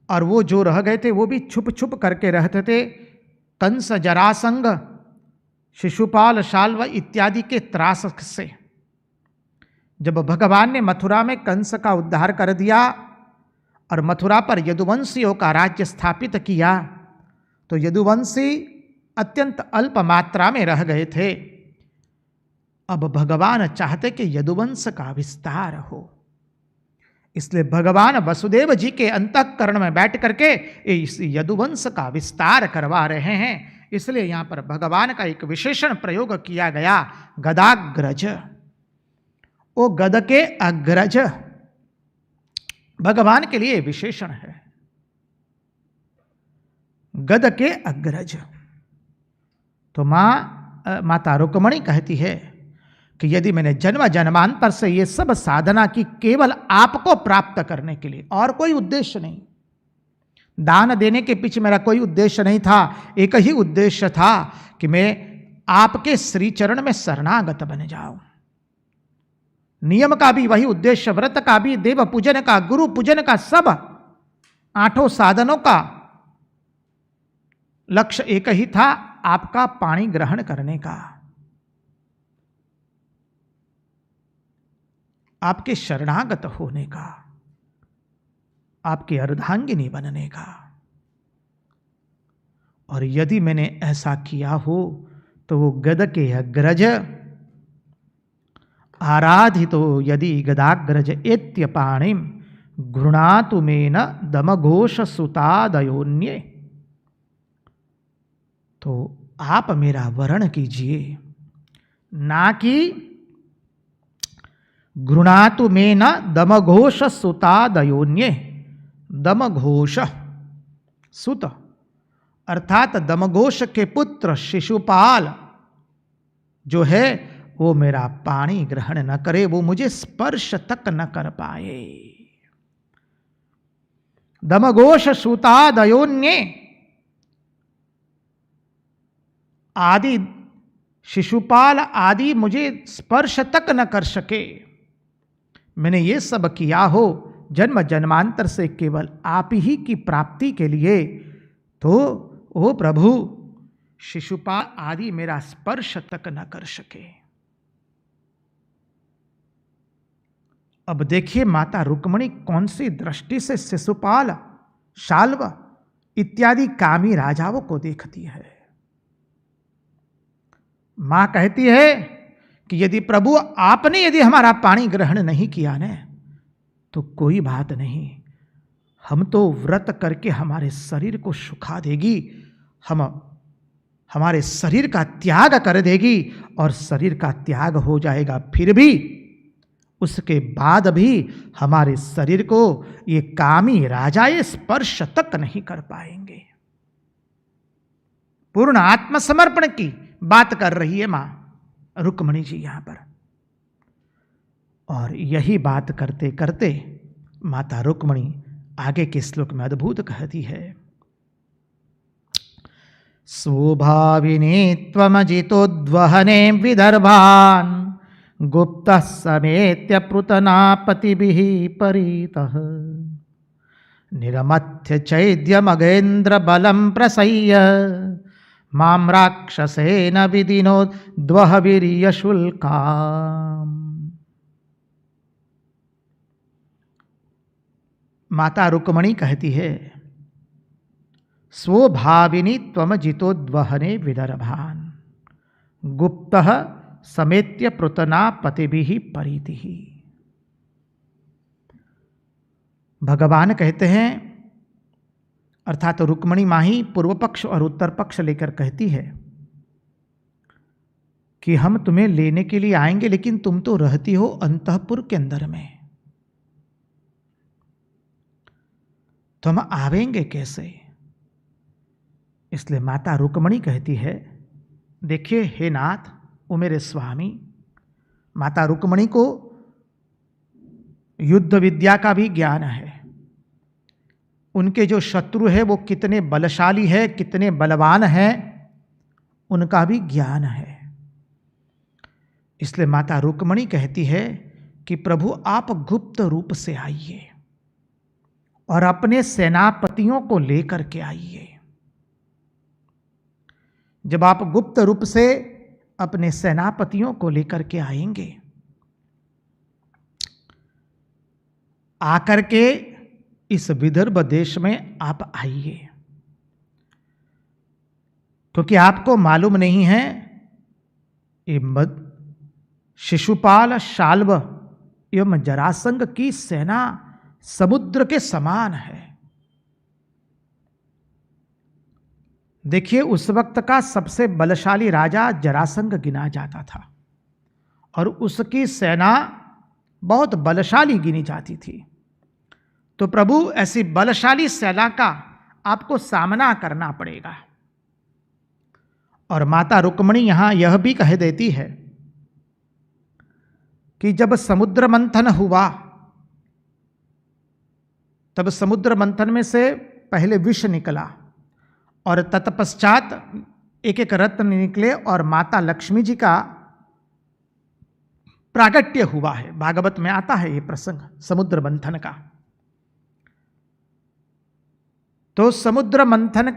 और वो जो रह गए थे वो भी छुप छुप करके रहते थे। कंस, जरासंग, शिशुपाल, शाल्व इत्यादि के त्रास से जब भगवान ने मथुरा में कंस का उद्धार कर दिया और मथुरा पर यदुवंशियों का राज्य स्थापित किया, तो यदुवंशी अत्यंत अल्प मात्रा में रह गए थे। अब भगवान चाहते कि यदुवंश का विस्तार हो, इसलिए भगवान वसुदेव जी के अंतःकरण में बैठ करके इस यदुवंश का विस्तार करवा रहे हैं। इसलिए यहां पर भगवान का एक विशेषण प्रयोग किया गया, गदाग्रज। वो गद के अग्रज भगवान के लिए विशेषण है, गद के अग्रज। तो माता रुक्मणी कहती है कि यदि मैंने जन्म जन्मांतर से ये सब साधना की केवल आपको प्राप्त करने के लिए, और कोई उद्देश्य नहीं, दान देने के पीछे मेरा कोई उद्देश्य नहीं था, एक ही उद्देश्य था कि मैं आपके श्री चरण में शरणागत बन जाऊं। नियम का भी वही उद्देश्य, व्रत का भी, देव पूजन का, गुरु पूजन का, सब 8 साधनों का लक्ष्य एक ही था, आपका पाणी ग्रहण करने का, आपके शरणागत होने का, आपके अर्धांगिनी बनने का। और यदि मैंने ऐसा किया हो तो वो गद के अग्रज आराधितो यदि गदाग्रज एत्य पाणिम घृणातु मेन दमघोष सुतादयोन्ये, तो आप मेरा वरण कीजिए, ना कि घृणातु मेन दमघोष सुतादयोन्ये। दमघोष सुत अर्थात दमघोष के पुत्र शिशुपाल जो है वो मेरा पाणी ग्रहण न करे, वो मुझे स्पर्श तक न कर पाए। दमघोष सुतादयोन्ये आदि शिशुपाल आदि मुझे स्पर्श तक न कर सके। मैंने ये सब किया हो जन्म जन्मांतर से केवल आप ही की प्राप्ति के लिए, तो ओ प्रभु शिशुपाल आदि मेरा स्पर्श तक न कर सके। अब देखिए माता रुक्मिणी कौन सी दृष्टि से शिशुपाल, शाल्व इत्यादि कामी राजाओं को देखती है। मां कहती है कि यदि प्रभु आपने यदि हमारा पाणी ग्रहण नहीं किया न, तो कोई बात नहीं, हम तो व्रत करके हमारे शरीर को सुखा देगी, हम हमारे शरीर का त्याग कर देगी, और शरीर का त्याग हो जाएगा, फिर भी उसके बाद भी हमारे शरीर को ये कामी राजाएं स्पर्श तक नहीं कर पाएंगे। पूर्ण आत्मसमर्पण की बात कर रही है मां रुक्मिणी जी यहां पर। और यही बात करते करते माता रुक्मिणी आगे के श्लोक में अद्भुत कहती है, स्वभाविनी त्वमजितोद्वहने विदर्भान् गुप्तः समेत्य पृतनापतिभिः परीतः निरमथ्य चैद्यमगेन्द्र बलं प्रसह्य मां राक्षसेन विदिनोद्वह वीर्यशुल्काम्। माता रुक्मिणी कहती है, स्वभाविनी त्वम जितोद्वहने विदर्भान् गुप्तः समेत्य पृतना पतिभिः परीतिः। भगवान कहते हैं, अर्थात रुक्मिणी मां ही पूर्व पक्ष और उत्तर पक्ष लेकर कहती है कि हम तुम्हें लेने के लिए आएंगे, लेकिन तुम तो रहती हो अंतःपुर के अंदर में, तो हम आवेंगे कैसे? इसलिए माता रुक्मिणी कहती है, देखिए हे नाथ, वो मेरे स्वामी। माता रुक्मिणी को युद्ध विद्या का भी ज्ञान है, उनके जो शत्रु है वो कितने बलशाली है, कितने बलवान हैं, उनका भी ज्ञान है। इसलिए माता रुक्मिणी कहती है कि प्रभु आप गुप्त रूप से आइए और अपने सेनापतियों को लेकर के आइए। जब आप गुप्त रूप से अपने सेनापतियों को लेकर के आएंगे, आकर के इस विदर्भ देश में आप आइए, क्योंकि आपको मालूम नहीं है ये शिशुपाल, शाल्व एवं जरासंध की सेना समुद्र के समान है। देखिए उस वक्त का सबसे बलशाली राजा जरासंध गिना जाता था और उसकी सेना बहुत बलशाली गिनी जाती थी। तो प्रभु ऐसी बलशाली सेना का आपको सामना करना पड़ेगा। और माता रुक्मिणी यहां यह भी कह देती है कि जब समुद्र मंथन हुआ, तब समुद्र मंथन में से पहले विष निकला और तत्पश्चात एक एक रत्न निकले और माता लक्ष्मी जी का प्रागट्य हुआ है। भागवत में आता है ये प्रसंग समुद्र मंथन का। तो समुद्र मंथन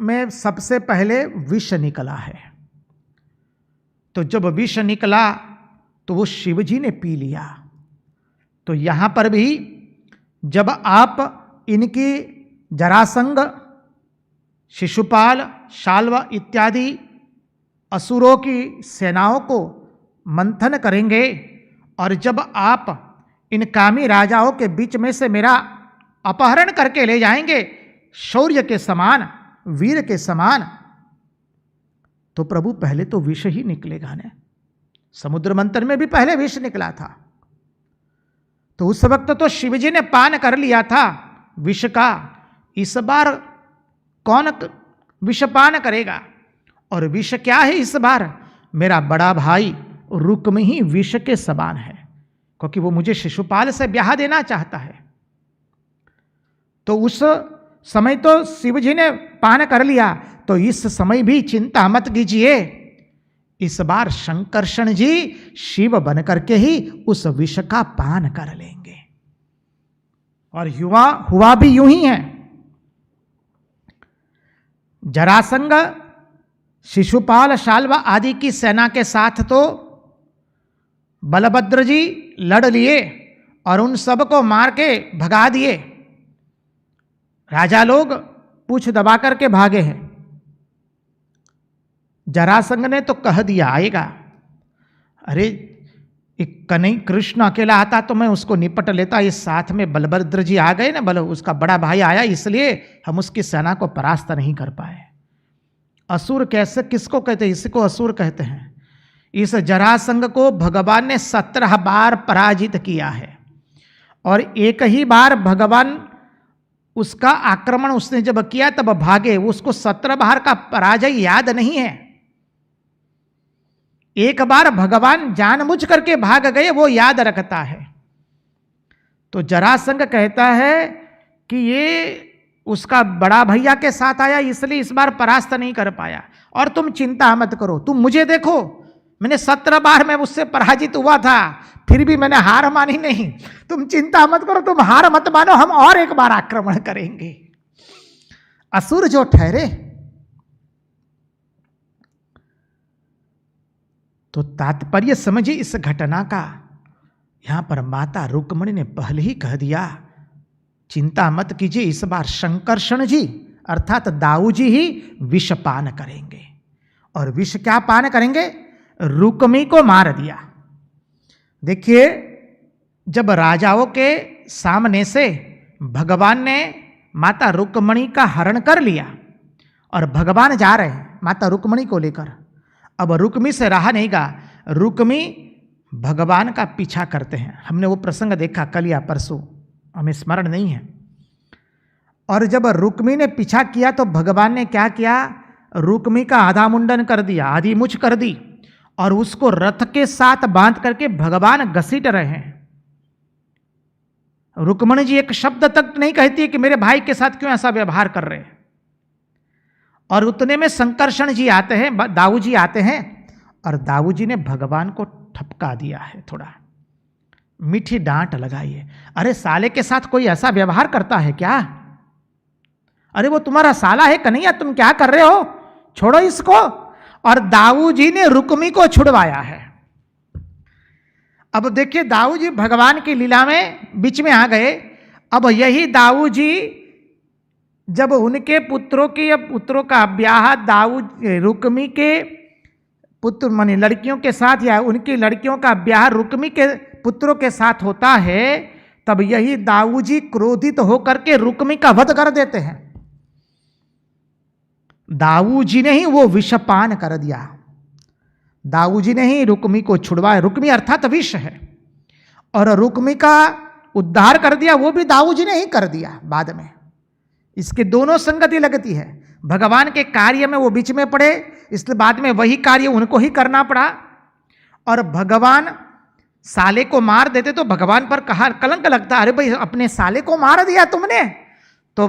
में सबसे पहले विष निकला है। तो जब विष निकला तो वो शिव जी ने पी लिया। तो यहां पर भी जब आप इनकी जरासंग, शिशुपाल, शाल्व इत्यादि असुरों की सेनाओं को मंथन करेंगे और जब आप इन कामी राजाओं के बीच में से मेरा अपहरण करके ले जाएंगे शौर्य के समान, वीर के समान, तो प्रभु पहले तो विष ही निकलेगा ना। समुद्र मंथन में भी पहले विष निकला था। तो उस वक्त तो शिवजी ने पान कर लिया था विष का। इस बार कौन विष पान करेगा? और विष क्या है इस बार? मेरा बड़ा भाई रुक्म ही विष के समान है, क्योंकि वो मुझे शिशुपाल से ब्याह देना चाहता है। तो उस समय तो शिवजी ने पान कर लिया, तो इस समय भी चिंता मत कीजिए, इस बार शंकरषण जी शिव बन करके ही उस विष का पान कर लेंगे। और हुआ भी यूं ही है। जरासंग, शिशुपाल, शाल्व आदि की सेना के साथ तो बलभद्र जी लड़ लिए और उन सब को मार के भगा दिए। राजा लोग पूछ दबा करके भागे हैं। जरासंग ने तो कह दिया आएगा, अरे एक कन्हई कृष्ण अकेला आता तो मैं उसको निपट लेता, इस साथ में बलभद्र जी आ गए ना, उसका बड़ा भाई आया, इसलिए हम उसकी सेना को परास्त नहीं कर पाए। असुर कैसे किसको कहते हैं? इसको असुर कहते हैं। इस जरासंग को भगवान ने 17 बार पराजित किया है और एक ही बार भगवान उसका आक्रमण उसने जब किया तब भागे। उसको 17 बार का पराजय याद नहीं है। एक बार भगवान जानबूझ करके भाग गए वो याद रखता है। तो जरासंग कहता है कि ये उसका बड़ा भैया के साथ आया इसलिए इस बार परास्त नहीं कर पाया, और तुम चिंता मत करो, तुम मुझे देखो, मैंने 17 बार में उससे पराजित हुआ था, फिर भी मैंने हार मानी नहीं। तुम चिंता मत करो, तुम हार मत मानो, हम और एक बार आक्रमण करेंगे। असुर जो ठहरे, तो तात्पर्य समझिए इस घटना का। यहां पर माता रुक्मिणी ने पहले ही कह दिया, चिंता मत कीजिए, इस बार शंकरषण जी अर्थात दाऊ जी ही विष पान करेंगे। और विष क्या पान करेंगे? रुक्मी को मार दिया। देखिए, जब राजाओं के सामने से भगवान ने माता रुक्मिणी का हरण कर लिया और भगवान जा रहे हैं माता रुक्मिणी को लेकर, अब रुक्मी से रहा नहीं गा, रुक्मी भगवान का पीछा करते हैं। हमने वो प्रसंग देखा कल या परसों, हमें स्मरण नहीं है। और जब रुक्मी ने पीछा किया तो भगवान ने क्या किया? रुक्मी का आधा मुंडन कर दिया, आधी मुछ कर दी, और उसको रथ के साथ बांध करके भगवान घसीट रहे हैं। रुक्मिणी जी एक शब्द तक नहीं कहती है कि मेरे भाई के साथ क्यों ऐसा व्यवहार कर रहे हैं। और उतने में शंकरषण जी आते हैं, दाऊ जी आते हैं, और दाऊ जी ने भगवान को ठपका दिया है, थोड़ा मीठी डांट लगाई है। अरे साले के साथ कोई ऐसा व्यवहार करता है क्या? अरे वो तुम्हारा साला है कन्हैया, तुम क्या कर रहे हो, छोड़ो इसको। और दाऊ जी ने रुक्मी को छुड़वाया है। अब देखिए, दाऊ जी भगवान की लीला में बीच में आ गए। अब यही दाऊ जी जब उनके पुत्रों का ब्याह रुक्मी के पुत्र माने लड़कियों के साथ, या उनकी लड़कियों का ब्याह रुक्मी के पुत्रों के साथ होता है, तब यही दाऊ जी क्रोधित होकर के रुक्मी का वध कर देते हैं। दाऊ जी ने ही वो विषपान कर दिया, दाऊ जी ने ही रुक्मी को छुड़वाया। रुक्मी अर्थात विष है, और रुक्मी का उद्धार कर दिया वो भी दाऊ जी ने ही कर दिया बाद में। इसके दोनों संगति लगती है। भगवान के कार्य में वो बीच में पड़े, इसलिए बाद में वही कार्य उनको ही करना पड़ा। और भगवान साले को मार देते तो भगवान पर कलंक लगता, अरे भाई अपने साले को मार दिया तुमने। तो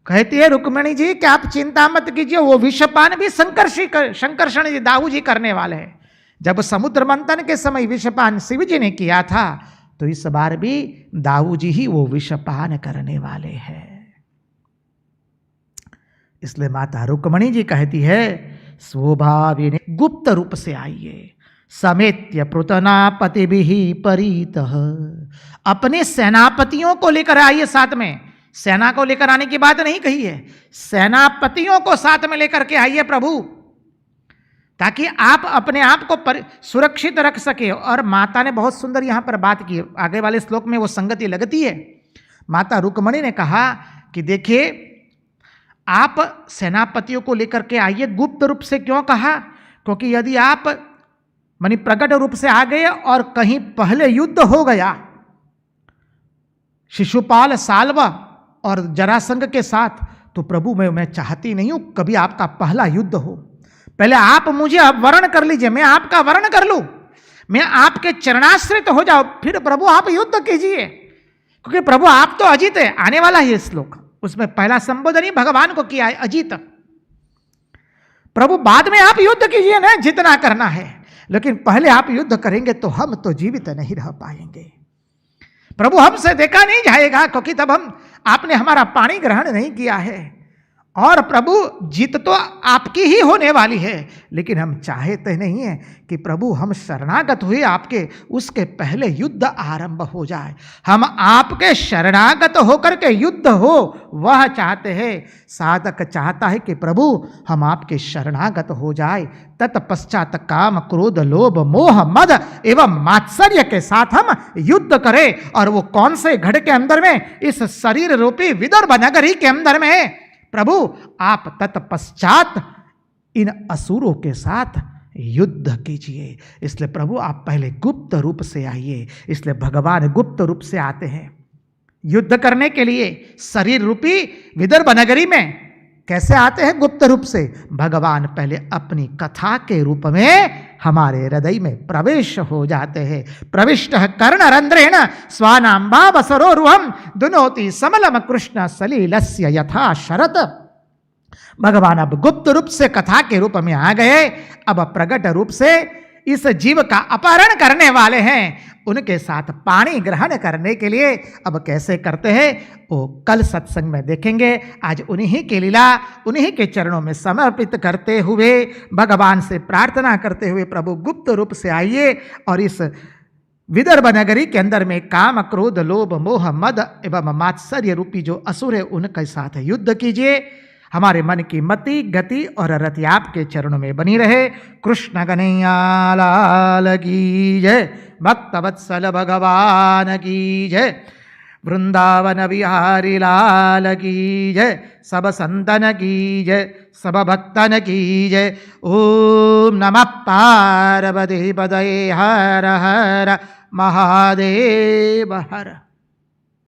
कहती है रुक्मिणी जी कि आप चिंता मत कीजिए, वो विषपान भी शंकरषण जी दाऊ जी करने वाले हैं। जब समुद्र मंथन के समय विषपान शिव जी ने किया था, तो इस बार भी दाऊ जी ही वो विषपान करने वाले हैं। इसलिए माता रुक्मणी जी कहती है, स्वभाविने गुप्त रूप से आइए, समेत्य पृतनापति भी परीतः, अपने सेनापतियों को लेकर आइए। साथ में सेना को लेकर आने की बात नहीं कही है, सेनापतियों को साथ में लेकर के आइए प्रभु, ताकि आप अपने आप को सुरक्षित रख सके। और माता ने बहुत सुंदर यहां पर बात की, आगे वाले श्लोक में वो संगति लगती है। माता रुक्मणी ने कहा कि देखिए, आप सेनापतियों को लेकर के आइए। गुप्त रूप से क्यों कहा? क्योंकि यदि आप मानी प्रकट रूप से आ गए और कहीं पहले युद्ध हो गया शिशुपाल साल्वा और जरासंध के साथ, तो प्रभु मैं चाहती नहीं हूं कभी आपका पहला युद्ध हो। पहले आप मुझे अब वर्ण कर लीजिए, मैं आपका वर्ण कर लूं, मैं आपके चरणाश्रित हो जाऊं, फिर प्रभु आप युद्ध कीजिए। क्योंकि प्रभु आप तो अजीत है, आने वाला है श्लोक, उसमें पहला संबोधन ही भगवान को किया है, अजीत। प्रभु बाद में आप युद्ध कीजिए ना, जितना करना है, लेकिन पहले आप युद्ध करेंगे तो हम तो जीवित नहीं रह पाएंगे। प्रभु हमसे देखा नहीं जाएगा, क्योंकि तब आपने हमारा पानी ग्रहण नहीं किया है। और प्रभु जीत तो आपकी ही होने वाली है, लेकिन हम चाहते नहीं है कि प्रभु हम शरणागत हुए आपके, उसके पहले युद्ध आरंभ हो जाए। हम आपके शरणागत होकर के युद्ध हो, वह चाहते हैं। साधक चाहता है कि प्रभु हम आपके शरणागत हो जाए, तत्पश्चात काम क्रोध लोभ मोह मद एवं मात्सर्य के साथ हम युद्ध करें। और वो कौन से घड़ के अंदर में? इस शरीर रूपी विदर्भ नगरी के अंदर में है। प्रभु आप तत्पश्चात इन असुरों के साथ युद्ध कीजिए। इसलिए प्रभु आप पहले गुप्त रूप से आइए। इसलिए भगवान गुप्त रूप से आते हैं युद्ध करने के लिए। शरीर रूपी विदर्भ नगरी में कैसे आते हैं? गुप्त रूप से। भगवान पहले अपनी कथा के रूप में हमारे हृदय में प्रवेश हो जाते हैं। प्रविष्ट कर्ण रंध्रेण स्वानाम्बा बसरोरुहम दुनोति समलम कृष्ण सलीलस्य यथा शरत। भगवान अब गुप्त रूप से कथा के रूप में आ गए। अब प्रकट रूप से इस जीव का अपहरण करने वाले हैं। उनके साथ पानी ग्रहण करने के लिए अब कैसे करते हैं वो कल सत्संग में देखेंगे। आज उन्हीं की लीला, उन्हीं के चरणों में समर्पित करते हुए, भगवान से प्रार्थना करते हुए, प्रभु गुप्त रूप से आइए और इस विदर्भ नगरी के अंदर में काम क्रोध लोभ मोह मद एवं मात्सर्य रूपी जो असुर है उनके साथ युद्ध कीजिए। हमारे मन की मति गति और रति आपके चरणों में बनी रहे। कृष्ण कन्हैया लाल की जय, भक्तवत्सल भगवान की जय, वृंदावन बिहारी लाल की जय, सब संतन की जय, सब भक्तन की जय। ओम नमः पार्वती पतये हर हर महादेव हर।